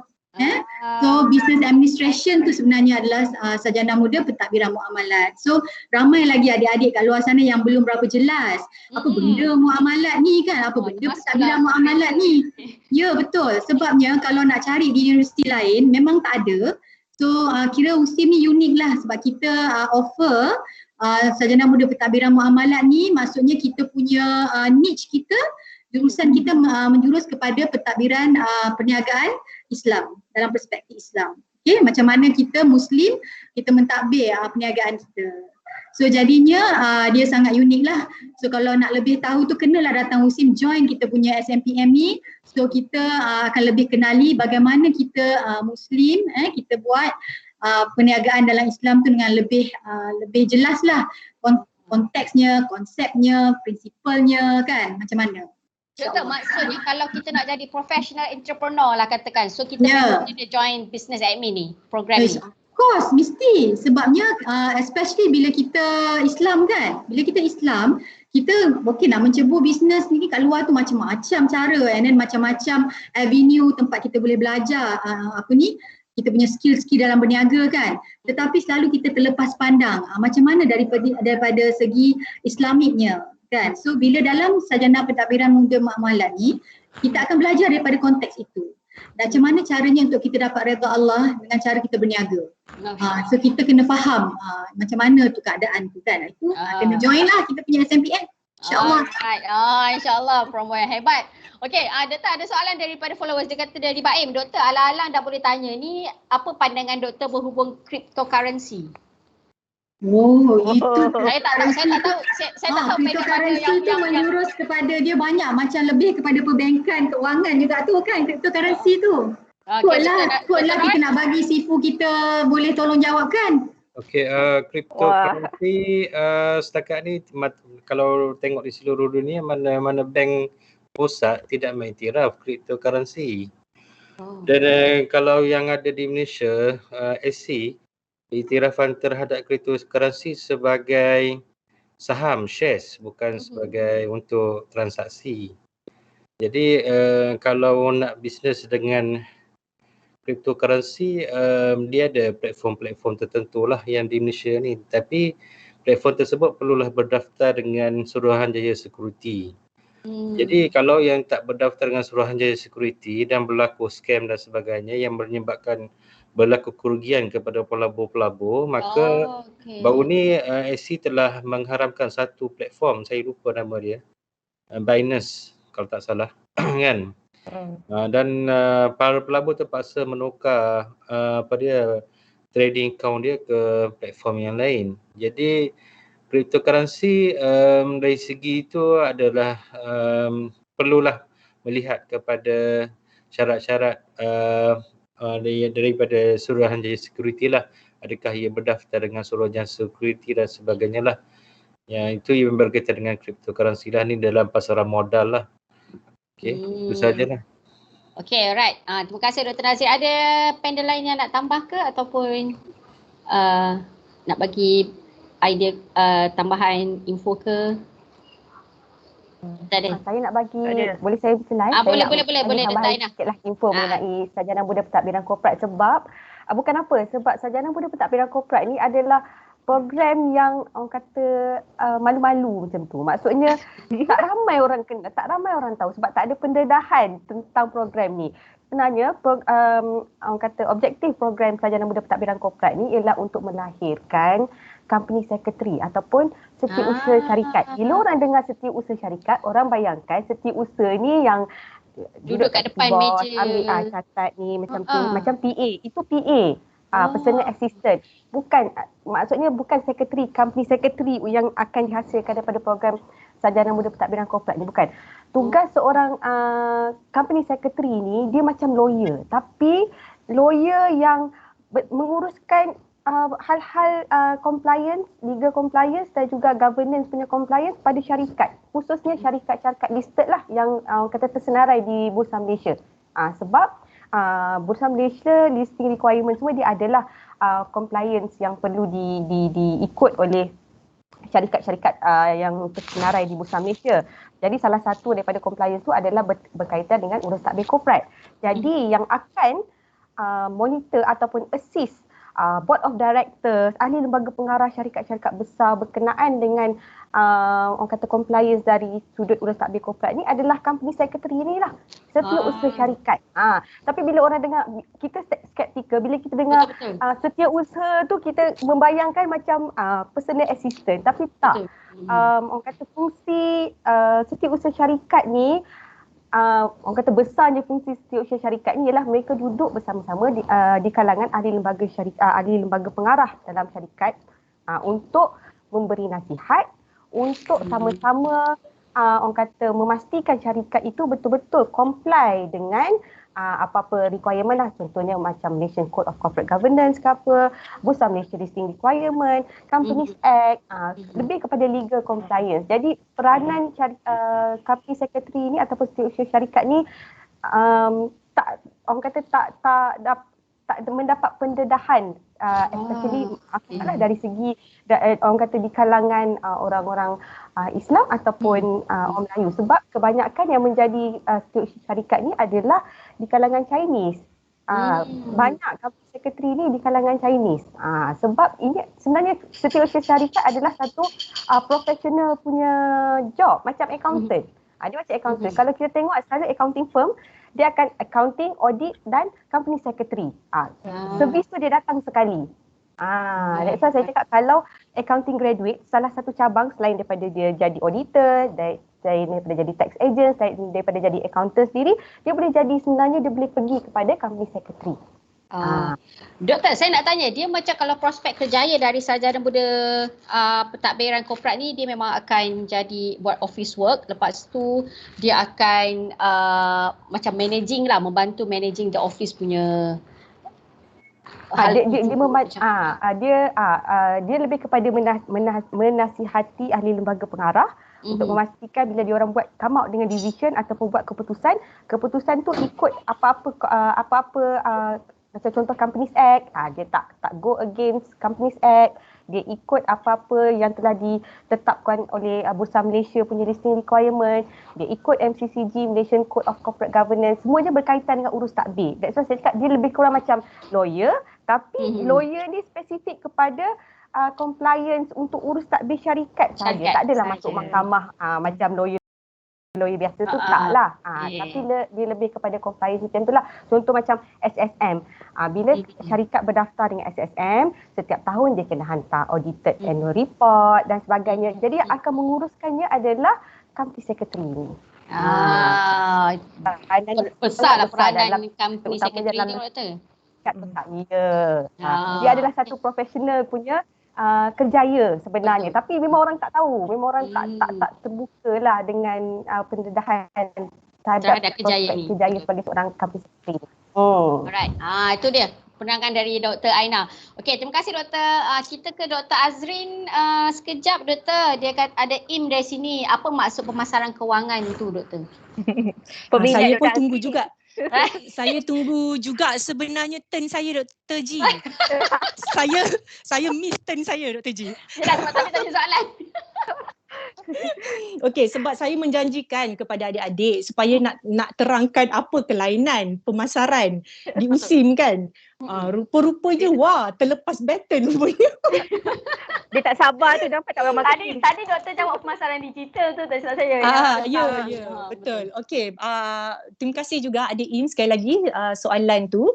So business administration tu sebenarnya adalah sarjana muda pentadbiran muamalat. So ramai lagi adik-adik kat luar sana yang belum berapa jelas apa benda muamalat ni kan, apa benda pentadbiran muamalat ni. Ya betul, sebabnya kalau nak cari di universiti lain memang tak ada. So kira USIM ni unik lah sebab kita offer sarjana muda pentadbiran muamalat ni, maksudnya kita punya niche kita, jurusan kita menjurus kepada pentadbiran perniagaan Islam dalam perspektif Islam. Okay, macam mana kita Muslim, kita mentadbir perniagaan kita. So jadinya dia sangat unik lah. So kalau nak lebih tahu tu kenalah datang USIM, join kita punya SMPM ni. So kita akan lebih kenali bagaimana kita Muslim, kita buat perniagaan dalam Islam tu dengan lebih jelas lah konteksnya, konsepnya, prinsipalnya kan macam mana. Contoh maksudnya kalau kita nak jadi professional entrepreneur lah katakan, so kita kena join business admin ni, program ni. Of course, mesti. Sebabnya especially bila kita Islam kan, bila kita Islam, kita nak mencebur bisnes ni kat luar tu macam-macam cara, and then macam-macam avenue tempat kita boleh belajar kita punya skill-skill dalam berniaga kan. Tetapi selalu kita terlepas pandang macam mana daripada segi Islamiknya kan. So bila dalam sarjana pentadbiran muda muamalat ni, kita akan belajar daripada konteks itu. Dan macam mana caranya untuk kita dapat redha Allah dengan cara kita berniaga. So kita kena faham macam mana tu keadaan tu kan. Itu kena join lah kita punya SMPM. InsyaAllah. InsyaAllah, promo yang hebat. Okey, Doktor ada soalan daripada followers. Dia kata dari Baim, Doktor alang-alang dah boleh tanya ni, apa pandangan Doktor berhubung cryptocurrency? Itu saya tak tahu cryptocurrency tu menjurus kepada dia banyak macam lebih kepada perbankan, keuangan juga tu kan cryptocurrency tu. Kuatlah kita nak bagi Sifu kita boleh tolong jawab kan. Okey, cryptocurrency setakat ni kalau tengok di seluruh dunia mana-mana bank pusat tidak mengiktiraf cryptocurrency. Dan kalau yang ada di Malaysia, SC iktirafan terhadap cryptocurrency sebagai saham, shares, bukan sebagai untuk transaksi. Jadi kalau nak bisnes dengan cryptocurrency, dia ada platform-platform tertentu lah yang di Malaysia ni. Tapi platform tersebut perlulah berdaftar dengan Suruhanjaya Security. Jadi kalau yang tak berdaftar dengan Suruhanjaya Security dan berlaku scam dan sebagainya yang menyebabkan berlaku kerugian kepada pelabur-pelabur, maka baru ni SC telah mengharamkan satu platform, saya lupa nama dia, Binance kalau tak salah kan. Dan para pelabur terpaksa menukar trading account dia ke platform yang lain. Jadi cryptocurrency dari segi itu adalah perlulah melihat kepada syarat-syarat daripada Suruhanjaya Security lah. Adakah ia berdaftar dengan Suruhanjaya Security dan sebagainya lah. Yang itu yang berkaitan dengan cryptocurrency lah, ni dalam pasaran modal lah. Okey, itu sajalah. Okey, alright. Terima kasih Dr. Nazir. Ada panel lain yang nak tambah ke ataupun nak bagi idea tambahan info ke? Saya nak bagi, boleh saya slide? Boleh Dr. Aina. Sikitlah info mengenai sarjana muda pentadbiran korporat sebab bukan apa, sebab sarjana muda pentadbiran korporat ni adalah program yang orang kata malu-malu macam tu. Maksudnya tak ramai orang kenal, tak ramai orang tahu sebab tak ada pendedahan tentang program ni. Sebenarnya orang kata objektif program sarjana muda pentadbiran korporat ni ialah untuk melahirkan company secretary ataupun setiausaha syarikat. Bila orang dengar setiausaha syarikat, orang bayangkan setiausaha ni yang duduk kat depan meja, ambil catat ni macam tu, macam PA. Itu PA. Personal assistant. Bukan, maksudnya bukan secretary, company secretary yang akan dihasilkan daripada program sarjana muda pentadbiran korporat ni, bukan. Tugas seorang company secretary ni dia macam lawyer, tapi lawyer yang menguruskan hal-hal compliance, legal compliance dan juga governance punya compliance pada syarikat, khususnya syarikat-syarikat listed lah yang kata tersenarai di Bursa Malaysia. Sebab Bursa Malaysia listing requirement semua dia adalah compliance yang perlu diikut oleh syarikat-syarikat yang tersenarai di Bursa Malaysia. Jadi salah satu daripada compliance tu adalah berkaitan dengan urus takbir korporat. Jadi yang akan monitor ataupun assist board of directors, ahli lembaga pengarah syarikat-syarikat besar berkenaan dengan orang kata compliance dari sudut urus takbir korporat ni adalah company secretary ni lah. Setiausaha syarikat. Tapi bila orang dengar, kita skeptikal bila kita dengar setiausaha tu kita membayangkan macam personal assistant, tapi tak. Orang kata fungsi setiausaha syarikat ni, orang kata besarnya fungsi setiausaha syarikat ni ialah mereka duduk bersama-sama di kalangan ahli lembaga pengarah dalam syarikat untuk memberi nasihat, untuk sama-sama orang kata memastikan syarikat itu betul-betul comply dengan apa-apa requirement lah, contohnya macam Malaysian Code of Corporate Governance ke apa, Bursa Malaysia Listing Requirement, Companies Act, lebih kepada legal compliance. Jadi peranan company secretary ni ataupun setiausaha syarikat ni tak, orang kata tak mendapat pendedahan, especially dari segi orang kata di kalangan orang-orang Islam ataupun orang Melayu, sebab kebanyakan yang menjadi setiausaha syarikat ni adalah di kalangan Chinese. Banyak company secretary ni di kalangan Chinese. Sebab ini sebenarnya setiausaha syarikat adalah satu professional punya job, macam accountant. Dia macam accountant. Kalau kita tengok selalu accounting firm, dia akan accounting, audit dan company secretary. Servis tu dia datang sekali. That's why saya cakap kalau accounting graduate, salah satu cabang selain daripada dia jadi auditor, daripada jadi tax agent, daripada jadi accountant sendiri, dia boleh jadi, sebenarnya dia boleh pergi kepada company secretary. Doktor, saya nak tanya, dia macam kalau prospek kerjaya dari sarjana muda pentadbiran korporat ni, dia memang akan jadi buat office work, lepas tu dia akan macam managing lah, membantu managing the office punya dia lebih kepada menasihati ahli lembaga pengarah untuk memastikan bila dia orang buat come out dengan decision ataupun buat keputusan tu ikut apa-apa macam contoh Companies Act, dia tak go against Companies Act, dia ikut apa-apa yang telah ditetapkan oleh Bursa Malaysia punya listing requirement, dia ikut MCCG, Malaysian Code of Corporate Governance, semuanya berkaitan dengan urus takbir. That's why saya cakap dia lebih kurang macam lawyer, tapi lawyer ni spesifik kepada compliance untuk urus takbir syarikat sahaja. Tak adalah masuk mahkamah macam lawyer biasa tu, taklah. Tapi dia lebih kepada compliance macam tu lah. Contoh macam SSM. Bila syarikat berdaftar dengan SSM, setiap tahun dia kena hantar audited annual report dan sebagainya. Jadi yang akan menguruskannya adalah company secretary ni. Besarlah peranan company secretary ni, Doktor. Dia adalah satu profesional punya kerjaya sebenarnya. Tapi memang orang tak tahu, memang orang tak terbuka lah dengan pendedahan terhadap kerjaya sebagai seorang company secretary. Alright, itu dia penerangan dari Dr. Aina. Okey, terima kasih Doktor. Kita ke Dr. Azrin sekejap, Doktor. Dia ada im dari sini. Apa maksud pemasaran kewangan itu, Doktor? Saya pun tunggu juga. Saya tunggu juga sebenarnya turn saya, Dr. G. saya miss turn saya, Dr. G. Yelah, sebab tadi tanya soalan. Okey, sebab saya menjanjikan kepada adik-adik supaya nak terangkan apa kelainan pemasaran di USIM kan. Rupa-rupanya terlepas baton rupanya. Dia tak sabar tu dapat tak orang marketing. Tadi doktor jawab pemasaran digital tu tak silap saya. Ya, betul. Okey, terima kasih juga Adik Im sekali lagi soalan tu.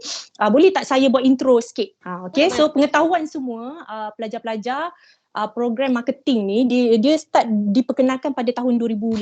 Boleh tak saya buat intro sikit? Okey, so pengetahuan semua pelajar-pelajar program marketing ni dia start diperkenalkan pada tahun 2008.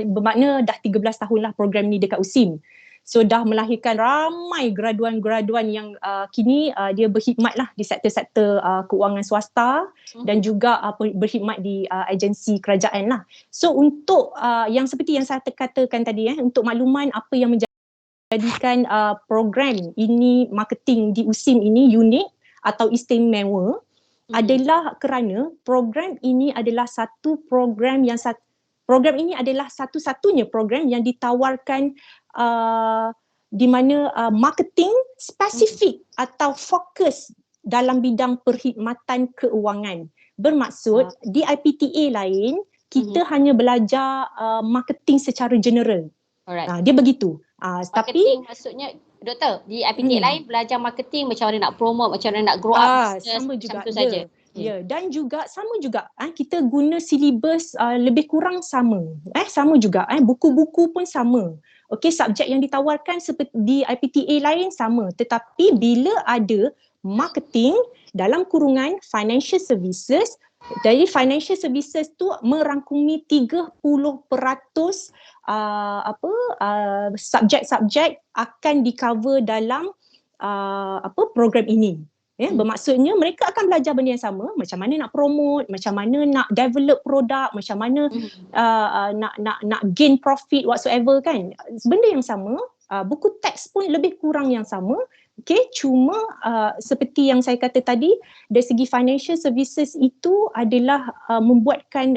Bermakna dah 13 tahun lah program ni dekat USIM. So dah melahirkan ramai graduan-graduan yang kini dia berkhidmat lah di sektor-sektor keuangan swasta dan juga berkhidmat di agensi kerajaan lah. So untuk yang seperti yang saya katakan tadi untuk makluman apa yang menjadikan program ini marketing di USIM ini unik atau istimewa adalah kerana program ini adalah satu-satunya program yang ditawarkan di mana marketing spesifik atau fokus dalam bidang perkhidmatan keuangan. Bermaksud di IPTA lain kita hanya belajar marketing secara general. Alright. Dia begitu. Tapi Marketing maksudnya Doktor, di IPTA lain belajar marketing macam mana nak promote, macam mana nak grow up business, sama macam juga tu saja. Ya, dan juga sama juga kita guna silibus lebih kurang sama. Sama juga buku-buku pun sama. Okey, subjek yang ditawarkan seperti di IPTA lain sama, tetapi bila ada marketing dalam kurungan financial services, dari financial services tu merangkumi 30% subjek-subjek akan di-cover dalam program ini. Bermaksudnya mereka akan belajar benda yang sama, macam mana nak promote, macam mana nak develop produk, macam mana nak gain profit whatsoever kan. Benda yang sama, buku teks pun lebih kurang yang sama. Okay, cuma seperti yang saya kata tadi, dari segi financial services itu adalah membuatkan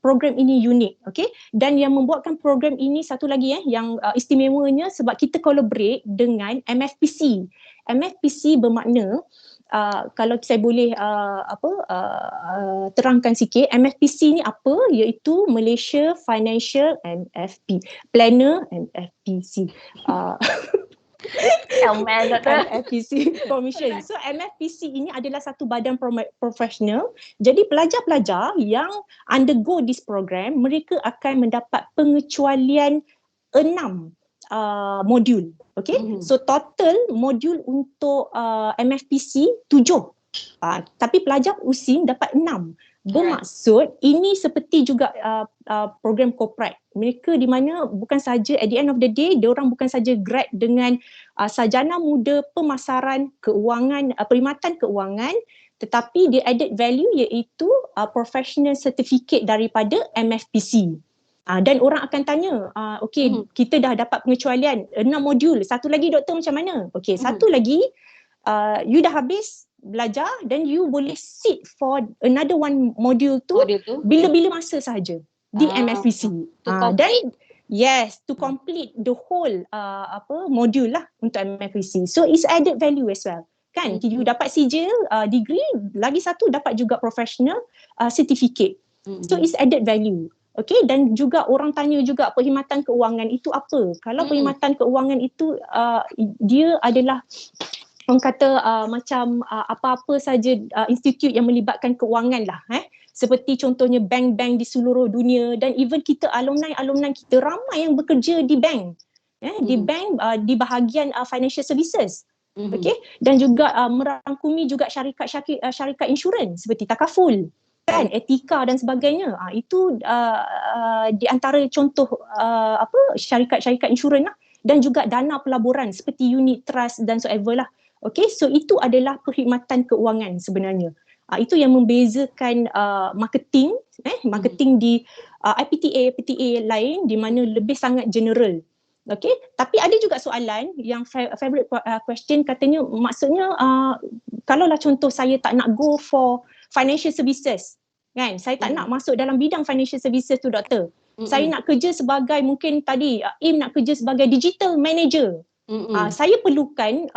program ini unik, okay? Dan yang membuatkan program ini satu lagi yang istimewanya sebab kita collaborate dengan MFPC. MFPC bermakna kalau saya boleh terangkan sikit, MFPC ni apa? Iaitu Malaysia Financial Planner MFPC. MFPC Commission. So MFPC ini adalah satu badan profesional. Jadi pelajar-pelajar yang undergo this program, mereka akan mendapat pengecualian 6 modul. Okay, so total modul untuk MFPC 7. Tapi pelajar USIM dapat 6. Bermaksud ini seperti juga program corporate. Mereka di mana bukan saja at the end of the day, diorang bukan saja grad dengan sarjana muda pemasaran keuangan, perkhidmatan keuangan, tetapi dia added value iaitu professional certificate daripada MFPC. Dan orang akan tanya, okey, kita dah dapat pengecualian 6 modul, satu lagi doktor macam mana? Okey, satu lagi you dah habis belajar dan you boleh sit for another one module tu bila-bila masa sahaja di MFPC. Dan yes, to complete the whole module lah untuk MFPC. So it's added value as well. Kan, you dapat sijil, degree, lagi satu dapat juga professional certificate. So it's added value. Okay, dan juga orang tanya juga perkhidmatan keuangan itu apa? Kalau perkhidmatan keuangan itu dia adalah orang kata macam apa-apa saja institut yang melibatkan keuangan lah. Seperti contohnya bank-bank di seluruh dunia, dan even kita alumni kita ramai yang bekerja di bank. Di bank di bahagian financial services. Okay, dan juga merangkumi juga syarikat insurans seperti takaful, kan, etika dan sebagainya. Itu di antara contoh syarikat-syarikat insurans lah, dan juga dana pelaburan seperti unit trust dan so ever lah. Okay, so itu adalah perkhidmatan keuangan sebenarnya. Itu yang membezakan marketing di IPTA lain di mana lebih sangat general. Okay, tapi ada juga soalan yang favorite question, katanya maksudnya kalaulah contoh saya tak nak go for financial services, kan, saya tak nak masuk dalam bidang financial services tu doktor, saya nak kerja sebagai, mungkin tadi Im nak kerja sebagai digital manager, saya perlukan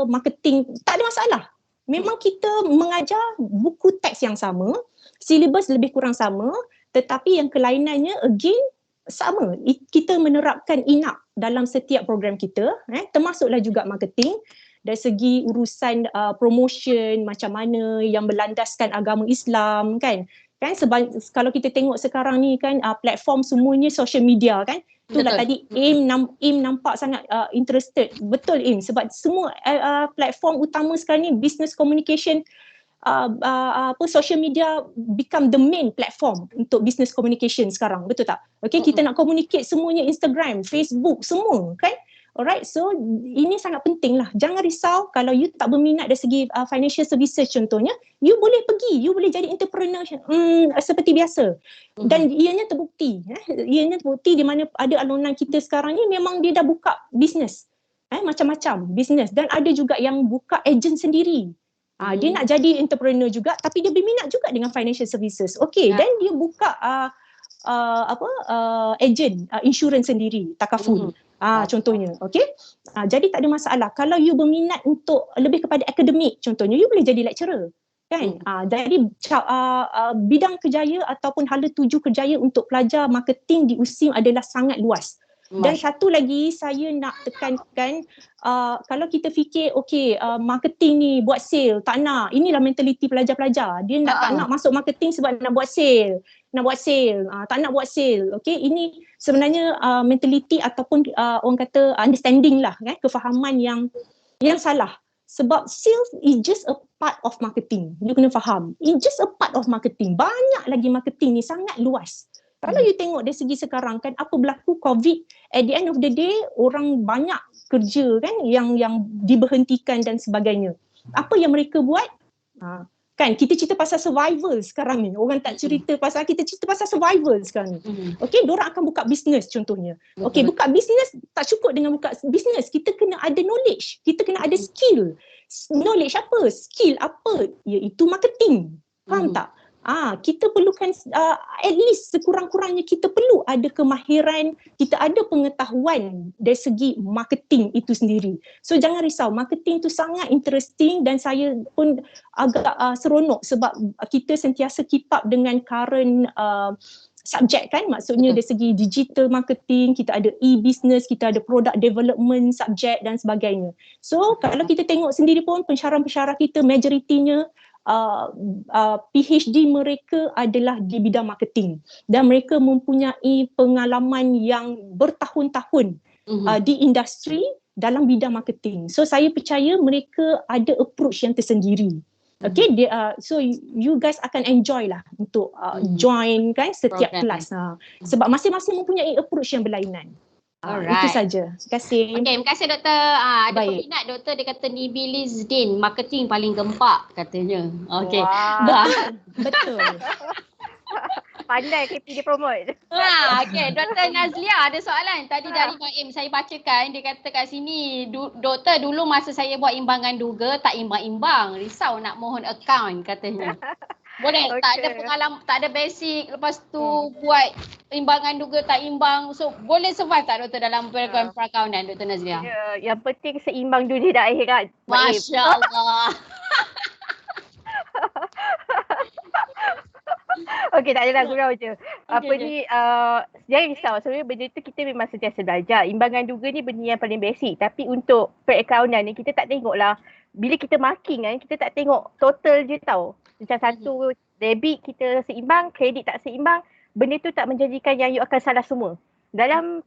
marketing, tak ada masalah. Memang kita mengajar buku teks yang sama, silibus lebih kurang sama, tetapi yang kelainannya again sama. Kita menerapkan INAP dalam setiap program kita, termasuklah juga marketing dari segi urusan promotion, macam mana yang berlandaskan agama Islam, kan kalau kita tengok sekarang ni kan, platform semuanya social media, kan. Itulah tadi Im nampak sangat interested. Betul Im, sebab semua platform utama sekarang ni business communication, social media become the main platform untuk business communication sekarang, betul tak? Okay, kita nak communicate semuanya Instagram, Facebook, semua, kan? Alright, so ini sangat penting lah. Jangan risau kalau you tak berminat dari segi financial services contohnya, you boleh pergi, you boleh jadi entrepreneur seperti biasa. Dan ianya terbukti, di mana ada alumni kita sekarang ni memang dia dah buka bisnes, macam-macam bisnes, dan ada juga yang buka agent sendiri. Dia nak jadi entrepreneur juga tapi dia berminat juga dengan financial services. Okay, dan dia buka agent insurans sendiri, takaful. Contohnya, okay. Jadi tak ada masalah. Kalau you berminat untuk lebih kepada akademik, contohnya you boleh jadi lecturer. kan. Jadi bidang kerjaya ataupun hala tuju kerjaya untuk pelajar marketing di USIM adalah sangat luas. Dan satu lagi saya nak tekankan, kalau kita fikir marketing ni buat sale, tak nak. Inilah mentaliti pelajar-pelajar. Dia tak nak masuk marketing sebab nak buat sale. Tak nak buat sale. Okay, ini sebenarnya mentaliti ataupun orang kata understanding lah, kan, kefahaman yang salah. Sebab sales is just a part of marketing. You kena faham. It's just a part of marketing. Banyak lagi marketing ni, sangat luas. Kalau you tengok dari segi sekarang kan, apa berlaku COVID, at the end of the day, orang banyak kerja kan yang diberhentikan dan sebagainya. Apa yang mereka buat? Kan, kita cerita pasal survival sekarang ni. Orang tak cerita pasal, kita cerita pasal survival sekarang ni. Okay, diorang akan buka bisnes contohnya. Okay, buka bisnes, tak cukup dengan buka bisnes. Kita kena ada knowledge. Kita kena ada skill. Knowledge apa? Skill apa? Iaitu marketing. Faham tak? Kita perlukan at least sekurang-kurangnya kita perlu ada kemahiran, kita ada pengetahuan dari segi marketing itu sendiri. So jangan risau, marketing itu sangat interesting dan saya pun agak seronok sebab kita sentiasa keep up dengan current subjek kan, maksudnya dari segi digital marketing, kita ada e-business, kita ada product development subjek dan sebagainya. So kalau kita tengok sendiri pun pensyarah-pensyarah kita majoritinya PhD mereka adalah di bidang marketing dan mereka mempunyai pengalaman yang bertahun-tahun di industri dalam bidang marketing. So saya percaya mereka ada approach yang tersendiri. Okay, so you guys akan enjoy lah untuk join kan setiap kelas. Sebab masing-masing mempunyai approach yang berlainan. Itu saja. Terima kasih. Okay, terima kasih doktor. Ada peminat doktor, dia kata Nibi Lizdin, marketing paling gempak katanya. Okay. Betul. Pandai KP dia promote. Okay, Dr. Nazlia ada soalan. Tadi dari Maim saya bacakan, dia kata kat sini, doktor dulu masa saya buat imbangan duga tak imbang-imbang, risau nak mohon account katanya. Boleh, tak ada pengalaman, tak ada basic, lepas tu buat imbangan duga tak imbang. So boleh survive tak doktor dalam program perakaunan, Dr. Nazlia? Yang penting seimbang dunia dan akhirat. Masya Allah. Okey, tak adalah gurau je. Jangan risau, sebenarnya benda tu kita memang sentiasa belajar. Imbangan duga ni benda yang paling basic. Tapi untuk perakaunan ni kita tak tengok lah. Bila kita marking kan, kita tak tengok total je tau. Macam satu debit kita seimbang, kredit tak seimbang, benda tu tak menjanjikan yang you akan salah semua. Dalam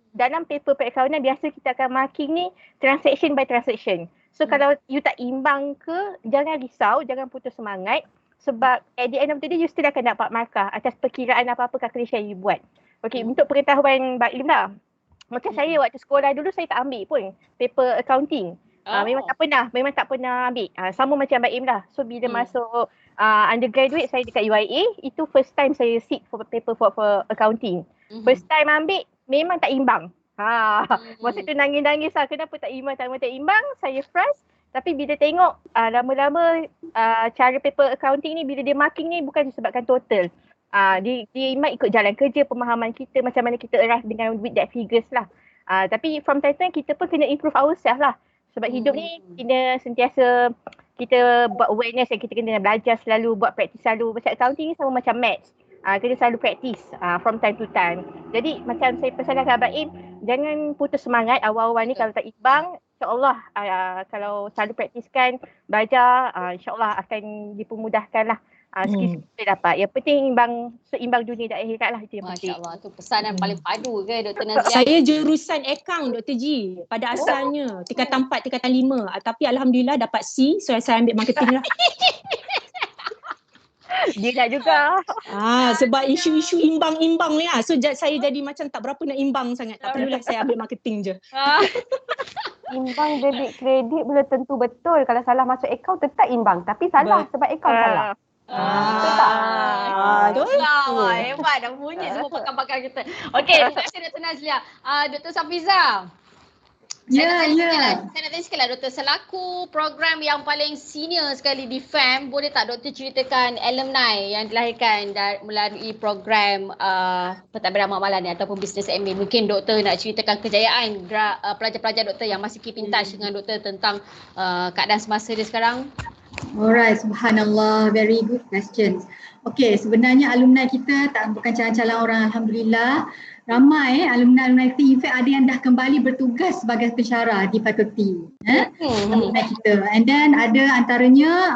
paper perakaunan biasa kita akan marking ni transaction by transaction. So kalau you tak imbang ke, jangan risau, jangan putus semangat. Sebab at the end of the day you still akan dapat markah atas perkiraan apa-apa calculation you buat. Okay, untuk pengetahuan Mbak Limla, macam saya waktu sekolah dulu saya tak ambil pun paper accounting. Memang tak pernah ambil. Sama macam Mbak Im lah. So bila masuk undergraduate saya dekat UIA, itu first time saya sit for paper for accounting. First time ambil memang tak imbang. Masa tu nangis-nangis lah, kenapa tak imbang, saya frust. Tapi bila tengok lama-lama cara paper accounting ni, bila dia marking ni bukan disebabkan total. Dia imbang ikut jalan kerja, pemahaman kita, macam mana kita arrive dengan with that figures lah. Tapi from time to time kita pun kena improve ourselves lah. Sebab hidup ni kena sentiasa kita buat awareness dan kita kena belajar selalu, buat praktis selalu. Macam accounting ni sama macam maths. Kena selalu praktis from time to time. Jadi macam saya pesankan Abang Im, jangan putus semangat awal-awal ni. Kalau tak imbang, insyaAllah kalau selalu praktiskan, belajar, insyaAllah akan dipermudahkan lah. Skill kita dapat. Yang penting seimbang dunia dan akhirat lah, itu yang penting. Masya Allah, tu pesanan paling padu ke Dr. Nazlia? Saya jurusan account Dr. G pada asalnya, tingkatan 4, tingkatan 5. Tapi Alhamdulillah dapat C, so saya ambil marketing lah. Dia nak juga. Sebab isu-isu imbang-imbang ni lah. So saya jadi macam tak berapa nak imbang sangat. Tak perlulah saya ambil marketing je. Imbang debit kredit belum tentu betul. Kalau salah masuk akaun tetap imbang. Tapi salah sebab akaun salah. Hebat dah bunyi semua pakar-pakar kita. Okey, terima kasih Dr. Nazlia. Dr. Safiza. Saya nak tanya sikit lah doktor, selaku program yang paling senior sekali di FAM, boleh tak doktor ceritakan alumni yang dilahirkan melalui program pentadbiran amalan ni ataupun business admin? Mungkin doktor nak ceritakan kejayaan pelajar-pelajar doktor yang masih keep in touch dengan doktor tentang keadaan semasa dia sekarang. Alright, subhanallah, very good questions. Okay, sebenarnya alumni kita bukan calang-calang orang, alhamdulillah. Ramai alumni kita, in fact ada yang dah kembali bertugas sebagai pensyarah di fakulti. Alumni kita. And then ada antaranya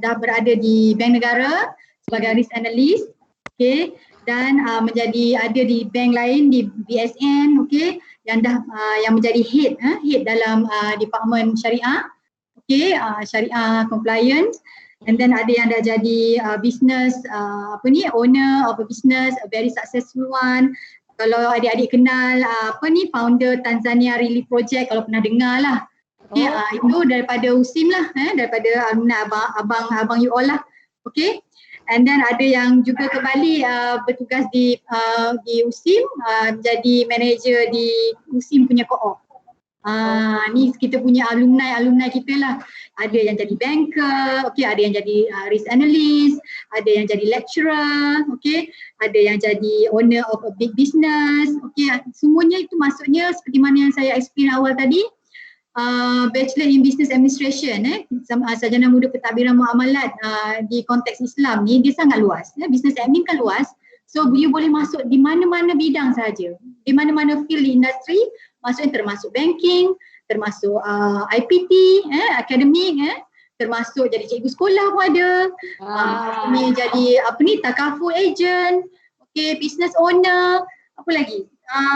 dah berada di Bank Negara sebagai risk analyst. Okay, dan ada di bank lain di BSN, okay, yang menjadi head dalam department syariah. Okay, syariah compliance, and then ada yang dah jadi business owner of a business, a very successful one. Kalau adik-adik kenal founder Tanzania Relief Project, kalau pernah dengar lah. Okay, itu daripada USIM lah, daripada alumni abang you all lah. Okay, and then ada yang juga kembali bertugas di USIM, jadi manager di USIM punya co-op. Ni kita punya alumni kita lah. Ada yang jadi banker, okay, ada yang jadi risk analyst, ada yang jadi lecturer, okay, ada yang jadi owner of a big business, okay. Semuanya itu maksudnya seperti mana yang saya explain awal tadi, Bachelor in Business Administration, sarjana muda pentadbiran muamalat di konteks Islam ni dia sangat luas. Business admin kan luas, so you boleh masuk di mana-mana bidang saja, di mana-mana field di industri. Maksudnya termasuk banking, termasuk IPT, akademik, termasuk jadi cikgu sekolah pun ada. Ni jadi takaful agent, okay, business owner, apa lagi?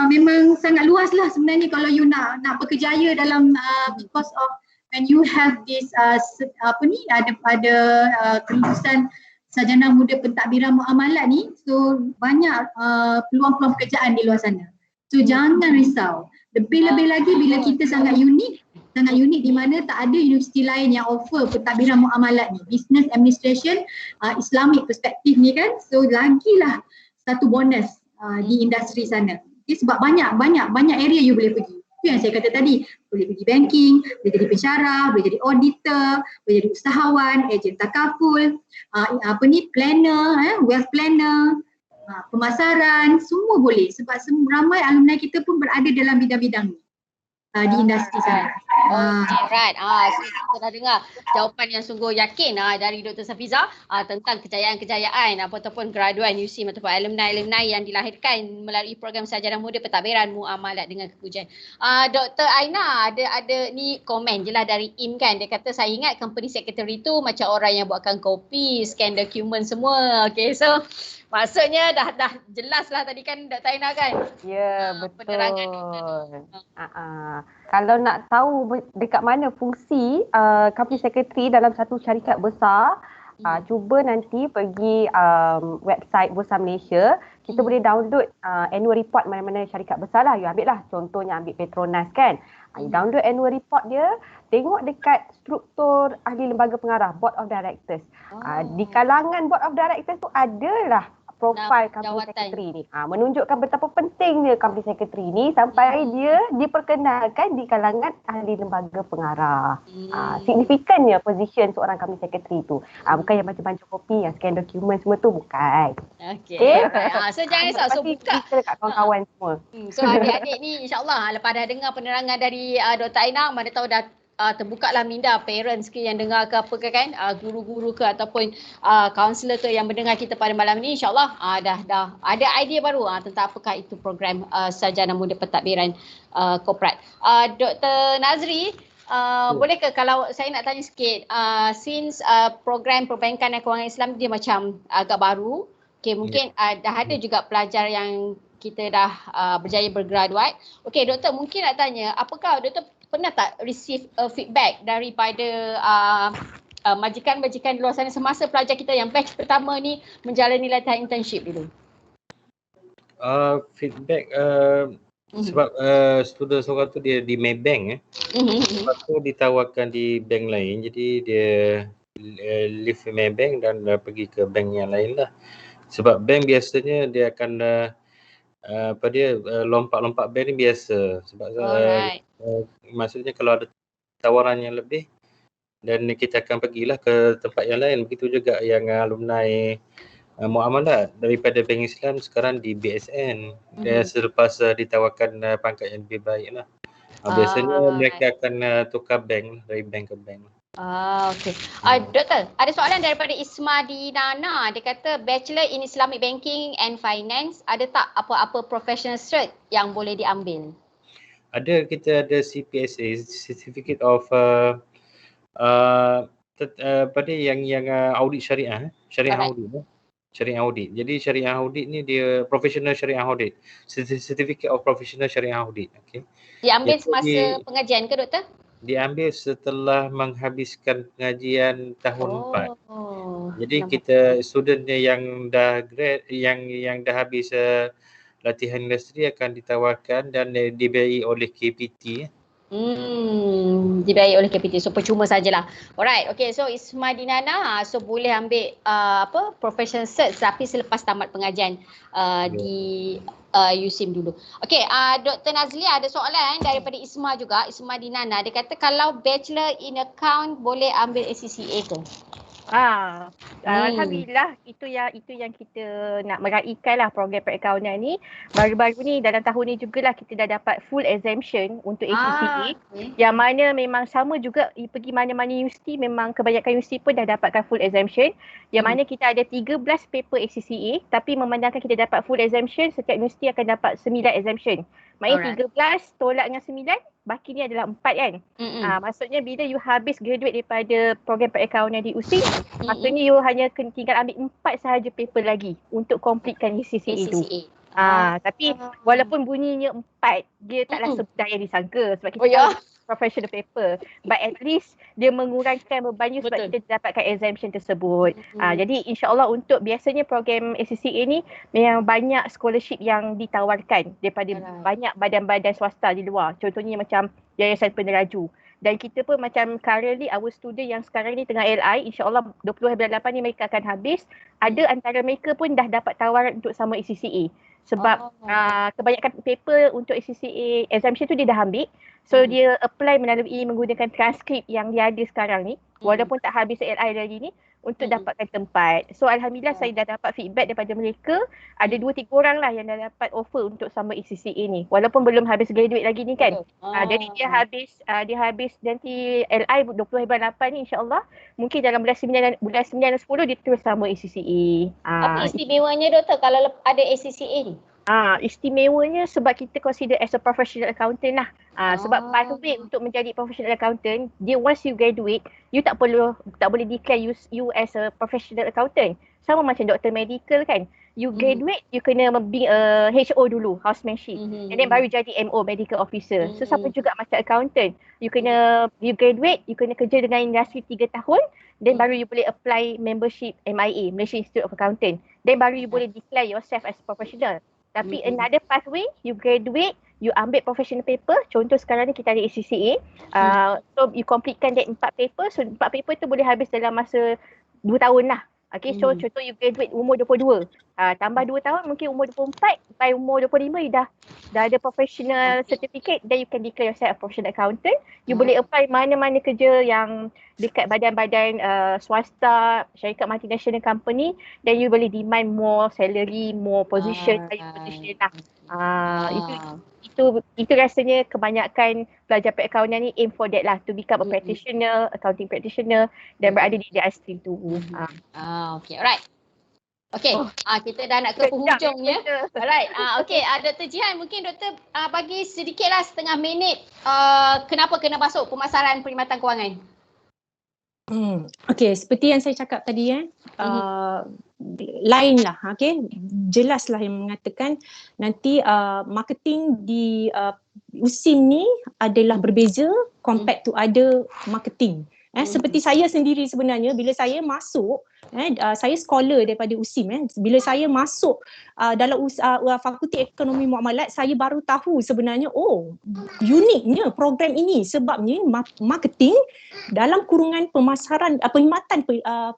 Memang sangat luas lah sebenarnya kalau you nak berkejaya dalam because of when you have this ada kelulusan sarjana muda pentadbiran muamalat ni, so banyak peluang-peluang pekerjaan di luar sana. So jangan risau. Lebih-lebih lagi bila kita sangat unik di mana tak ada universiti lain yang offer pentadbiran muamalat ni, business administration, Islamic perspektif ni kan. So lagilah satu bonus di industri sana. Okay, sebab banyak area you boleh pergi. Itu yang saya kata tadi, boleh pergi banking, boleh jadi pensyarah, boleh jadi auditor, boleh jadi usahawan, ejen takaful, planner, wealth planner, pemasaran, semua boleh sebab ramai alumni kita pun berada dalam bidang-bidang ni di industri sana. Okay, right. Kita dah dengar jawapan yang sungguh yakin dari Dr. Safiza tentang kejayaan-kejayaan ataupun graduan USIM ataupun alumni yang dilahirkan melalui program sarjana muda pentadbiran muamalat dengan kepujian. Dr. Aina ada ni komen je lah dari Im kan. Dia kata saya ingat company secretary tu macam orang yang buatkan kopi, scan dokumen semua. Okay, so maksudnya dah jelas lah tadi kan Dr. Aina kan? Ya, betul. Penerangan. Kalau nak tahu dekat mana fungsi company secretary dalam satu syarikat besar, cuba nanti pergi website Bursa Malaysia. Kita boleh download annual report mana-mana syarikat besar lah. You ambil lah, contohnya ambil Petronas kan. You download annual report dia, tengok dekat struktur ahli lembaga pengarah, board of directors. Di kalangan board of directors tu adalah profil company secretary ni. Menunjukkan betapa pentingnya company secretary ni sampai dia diperkenalkan di kalangan ahli lembaga pengarah. Signifikannya position seorang company secretary tu. Bukan yang baca-baca kopi, yang scan dokumen semua tu, bukan. Okay. So jangan risau. So buka dekat kawan-kawan semua. So adik-adik ni insyaAllah lepas dah dengar penerangan dari Dr. Aina, mana tahu dah terbuka lah minda parents ke yang dengar ke apa ke kan, guru-guru ke ataupun kaunselor ke yang mendengar kita pada malam ni, insyaAllah dah ada idea baru tentang apakah itu program sarjana muda pentadbiran korporat. Dr. Nazri, boleh ke kalau saya nak tanya sikit, since program perbankan dan kewangan Islam dia macam agak baru, okay, mungkin dah ada juga pelajar yang kita dah berjaya bergraduate. Okay, doktor, mungkin nak tanya, apakah doktor pernah tak receive feedback daripada majikan-majikan di luar sana semasa pelajar kita yang batch pertama ni menjalani latihan internship dulu? Feedback sebab student seorang tu dia di Maybank lepas tu ditawarkan di bank lain, jadi dia leave Maybank dan pergi ke bank yang lain lah. Sebab bank biasanya dia akan lompat-lompat bank ni biasa. Sebab maksudnya kalau ada tawaran yang lebih dan kita akan pergilah ke tempat yang lain. Begitu juga yang alumni muamalat daripada Bank Islam sekarang di BSN. Selepas ditawarkan pangkat yang lebih baik lah. Biasanya mereka akan tukar bank dari bank ke bank. Okey. Doktor, ada soalan daripada Isma Dinana. Dia kata Bachelor in Islamic Banking and Finance, ada tak apa-apa professional cert yang boleh diambil? Ada, kita ada CPSA, Certificate of pada yang audit syariah, syariah audit. Syariah audit. Jadi syariah audit ni dia professional syariah audit. Certificate of professional syariah audit. Okey. Diambil semasa pengajian ke doktor? Diambil setelah menghabiskan pengajian tahun 4. Jadi nampak. kita studentnya yang dah grad, yang dah habis latihan industri akan ditawarkan dan dibiayai oleh KPT. Dibiayai oleh KPT. So percuma sajalah. Alright, okay. So Isma Dinana, so boleh ambil professional cert tapi selepas tamat pengajian di USIM dulu. Okay, Dr. Nazlia ada soalan daripada Isma juga, Isma Dinana. Dia kata kalau Bachelor in Account boleh ambil ACCA ke? Alhamdulillah, itu yang kita nak meraihkan lah program perakaunan ni. Baru-baru ni dalam tahun ni jugalah kita dah dapat full exemption untuk ACCA. Yang mana memang sama juga pergi mana-mana universiti, memang kebanyakan universiti pun dah dapatkan full exemption. Yang mana kita ada 13 paper ACCA, tapi memandangkan kita dapat full exemption, setiap universiti akan dapat 9 exemption. Maksudnya 13 tolak dengan 9, baki ni adalah 4 kan. Maksudnya bila you habis graduate daripada program perakaunan di USIM, maksudnya you hanya tinggal ambil 4 sahaja paper lagi untuk completekan ACCA tu. Tapi walaupun bunyinya 4, dia taklah semudah yang disangka sebab kita professional paper, but at least dia mengurangkan beban sebab kita dapatkan exemption tersebut. Jadi insya-Allah untuk biasanya program ACCA ni memang banyak scholarship yang ditawarkan daripada banyak badan-badan swasta di luar. Contohnya macam Yayasan Peneraju. Dan kita pun macam currently our student yang sekarang ni tengah LI, insya-Allah 20 bulan 8 ni mereka akan habis. Ada antara mereka pun dah dapat tawaran untuk sama ACCA. Sebab kebanyakan paper untuk ACCA exemption tu dia dah ambil. So dia apply melalui menggunakan transkrip yang dia ada sekarang ni. Walaupun tak habis LI lagi ni untuk dapatkan tempat. So alhamdulillah saya dah dapat feedback daripada mereka. Ada 2-3 orang lah yang dah dapat offer untuk sama ACCA ni. Walaupun belum habis graduate lagi ni kan. Jadi dia habis nanti LI 20 bulan 8 ni insya-Allah. Mungkin dalam bulan 9 dan 10 dia terus sama ACCA. Apa istimewanya doktor kalau ada ACCA ni? Istimewanya sebab kita consider as a professional accountant lah. Sebab pathway untuk menjadi professional accountant, dia once you graduate, you tak boleh declare you as a professional accountant. Sama macam doktor medical kan. You graduate, you kena be a HO dulu, housemanship. And then baru jadi MO, medical officer. So sama juga macam accountant. You graduate, you kena kerja dengan industri 3 tahun. Then baru you boleh apply membership MIA, Malaysia Institute of Accountant. Then baru you boleh declare yourself as professional. Tapi another pathway, you graduate, you ambil professional paper. Contoh sekarang ni kita ada ACCA. So you completekan that 4 paper. So 4 paper tu boleh habis dalam masa 2 tahun lah. Okay, so contoh you graduate umur 22. Tambah 2 tahun mungkin umur 24. By umur 25 you dah ada professional certificate. Then you can declare yourself a professional accountant. You boleh apply mana-mana kerja yang dekat badan-badan swasta, syarikat multinational company. Then you boleh demand more salary, more position, position lah. Itu rasanya kebanyakan pelajar perakaunan ni aim for that lah, to become a practitioner, accounting practitioner dan berada di industri tu. Okay, alright. Okay, kita dah nak ke penghujung ya. Alright, okay, Dr. Jihan mungkin doktor bagi sedikitlah setengah minit kenapa kena masuk pemasaran perkhidmatan kewangan. Okay, seperti yang saya cakap tadi lain lah, okay, jelas lah yang mengatakan nanti marketing di USIM ni adalah berbeza compared to other marketing. Seperti saya sendiri sebenarnya bila saya masuk, saya scholar daripada USIM. Bila saya masuk dalam Fakulti Ekonomi Muamalat, saya baru tahu sebenarnya uniknya program ini sebabnya marketing dalam kurungan pemasaran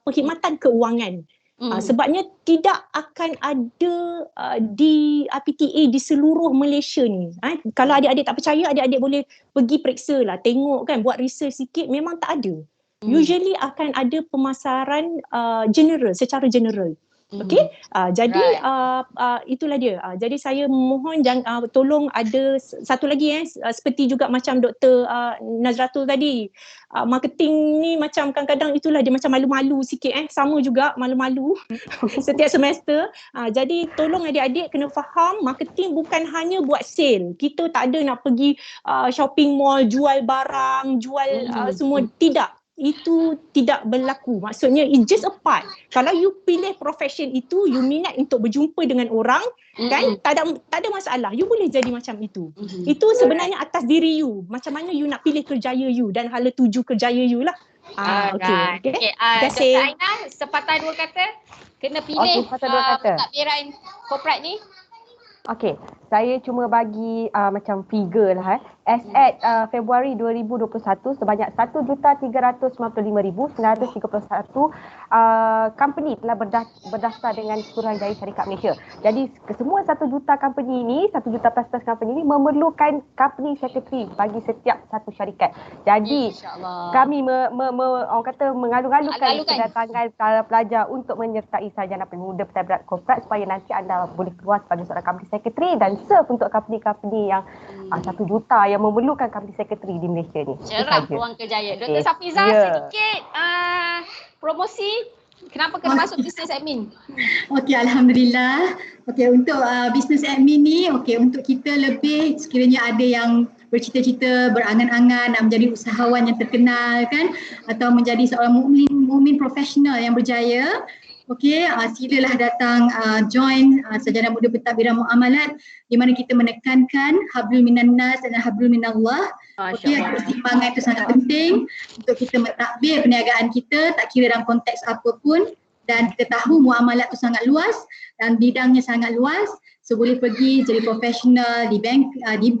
perkhidmatan keuangan. Sebabnya tidak akan ada di PTA di seluruh Malaysia ni. Kalau adik-adik tak percaya, adik-adik boleh pergi periksa lah, tengok kan, buat research sikit, memang tak ada. Usually akan ada pemasaran general, secara general. Okey, jadi itulah dia. Jadi saya mohon tolong ada satu lagi seperti juga macam Dr. Nazratul tadi. Marketing ni macam kadang-kadang itulah dia macam malu-malu sikit sama juga malu-malu setiap semester. Jadi tolong adik-adik kena faham marketing bukan hanya buat sale. Kita tak ada nak pergi shopping mall jual barang, jual semua, tidak. Itu tidak berlaku. Maksudnya it's just a part. Kalau you pilih profession itu, you minat untuk berjumpa dengan orang, kan, tak ada masalah. You boleh jadi macam itu. Itu sebenarnya atas diri you. Macam mana you nak pilih kerjaya you dan hala tuju kerjaya you lah. Okay. Dr. Aina, sepatah dua kata kena pilih pentadbiran korporat ni. Okey, saya cuma bagi macam figure lah. As at Februari 2021, sebanyak 1,395,931 company telah berdaftar dengan Suruhanjaya Syarikat Malaysia. Jadi semua 1 juta company ini, 1 juta plus company ini memerlukan company secretary bagi setiap satu syarikat. Jadi kami orang kata mengalu-alukan kedatangan para pelajar untuk menyertai sarjana pemuda pentadbiran korporat supaya nanti anda boleh keluar sebagai seorang company secretary dan serve untuk company-company yang 1 juta yang memerlukan company secretary di Malaysia ni. Cerah peluang kerjaya. Dr. Safiza, sedikit promosi. Kenapa kena masuk business admin? Okey, Alhamdulillah. Okey, untuk business admin ni, untuk kita lebih sekiranya ada yang bercita-cita, berangan-angan nak menjadi usahawan yang terkenal kan, atau menjadi seorang mukmin profesional yang berjaya. Silalah datang join Sarjana Muda Pentadbiran Muamalat di mana kita menekankan hablul minan nas dan hablul minallah. Keseimbangan itu sangat penting untuk kita mentadbir perniagaan kita tak kira dalam konteks apapun, dan kita tahu muamalat itu sangat luas dan bidangnya sangat luas. So boleh pergi jadi profesional di bank, di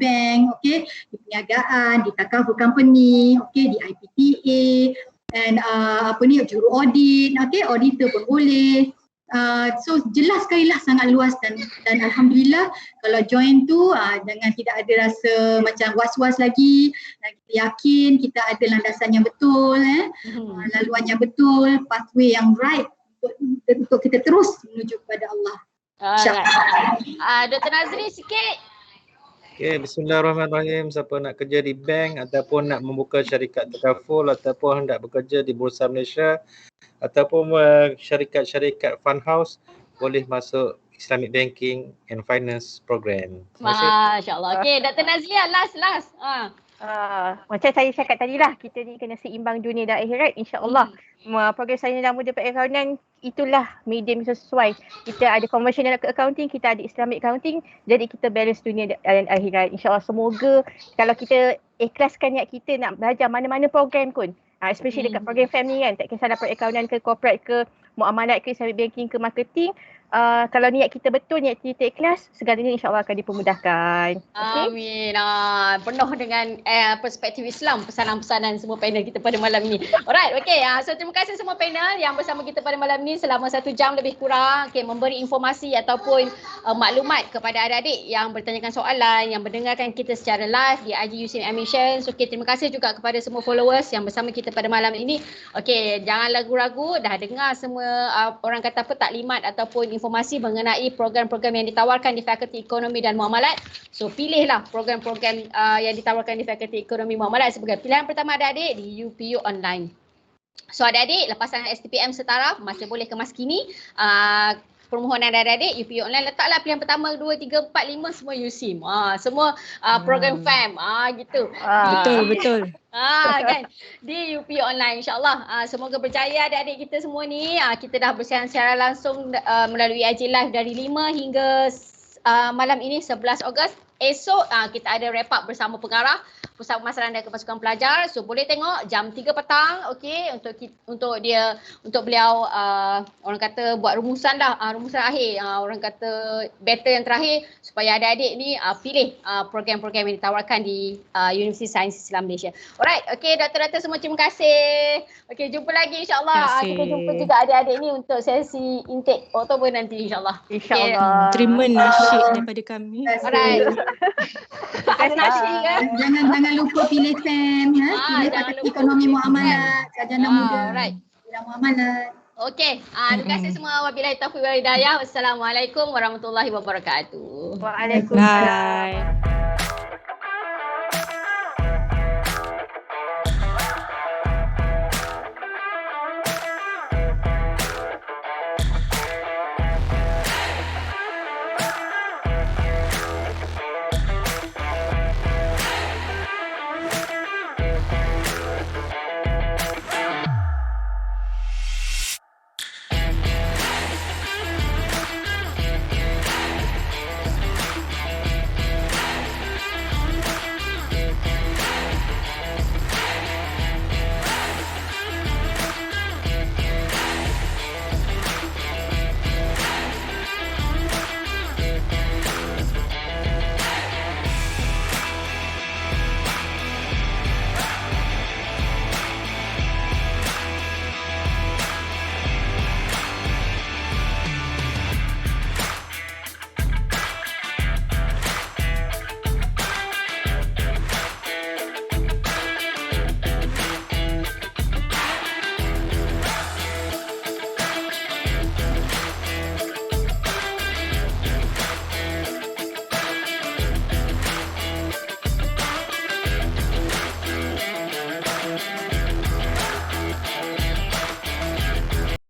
perniagaan, di takaful company, di IPTA, dan juru audit, auditor pun boleh. So jelas sekali lah, sangat luas dan Alhamdulillah kalau join tu dengan tidak ada rasa macam was-was lagi, dan kita yakin kita ada landasan yang betul, laluan yang betul, pathway yang right untuk kita terus menuju kepada Allah. Dr. Nazri sikit. Bismillahirrahmanirrahim. Siapa nak kerja di bank ataupun nak membuka syarikat takaful ataupun hendak bekerja di Bursa Malaysia ataupun syarikat-syarikat fund house, boleh masuk Islamic Banking and Finance Program. Masya-Allah. Dr. Nazlia, last. Macam saya cakap tadi lah, kita ni kena seimbang dunia dan akhirat, insya-Allah. Program Sarjana Muda Perakaunan itulah medium sesuai. Kita ada conventional accounting, kita ada Islamic accounting, jadi kita balance dunia dan akhirat. InsyaAllah semoga kalau kita ikhlaskan niat kita nak belajar mana-mana program pun, especially dekat program family kan, tak kisah dapat accountant ke corporate ke muamalat ke Islamic banking ke marketing, kalau niat kita betul, niat kita ikhlas, segalanya insyaAllah akan dipermudahkan. Amin. Penuh dengan perspektif Islam, pesanan-pesanan semua panel kita pada malam ini. Alright, so terima kasih semua panel yang bersama kita pada malam ini selama 1 jam lebih kurang, memberi informasi ataupun maklumat kepada adik-adik yang bertanyakan soalan, yang mendengarkan kita secara live di IG USIM Admissions. Terima kasih juga kepada semua followers yang bersama kita pada malam ini. Jangan ragu-ragu, dah dengar semua orang kata taklimat ataupun informasi mengenai program-program yang ditawarkan di Fakulti Ekonomi dan Muamalat. So pilihlah program-program yang ditawarkan di Fakulti Ekonomi Muamalat sebagai pilihan pertama adik-adik di UPU Online. So adik-adik, lepasan STPM setara masih boleh kemas kini. Permohonan adik-adik UPU Online, letaklah pilihan pertama, 2, 3, 4, 5 semua USIM. Semua program FAM gitu. Betul. Kan di UPU Online, insyaAllah. Semoga berjaya adik-adik kita semua ni. Kita dah bersiaran secara langsung melalui IG Live dari 5 hingga malam ini 11 Ogos. Esok kita ada wrap up bersama pengarah Pusat Pemasaran dan Kemasukan Pelajar. So boleh tengok jam 3 petang, untuk beliau orang kata buat rumusan akhir, orang kata battle yang terakhir supaya adik-adik ni pilih program-program yang ditawarkan di Universiti Sains Islam Malaysia. Alright, doktor-doktor semua terima kasih. Jumpa lagi insya-Allah. Kita jumpa juga adik-adik ni untuk sesi intake Oktober nanti insya-Allah. Insya-Allah. Terima nasihat daripada kami. Alright. Ada nasihat kan? Jangan lupa pilih FAM, pilih Fakulti Ekonomi Muamalat, Sarjana Muda Muamalat. Okey, terima kasih semua. Wabillahi taufiq wal hidayah. Wassalamualaikum warahmatullahi wabarakatuh. Waalaikumsalam. Bye.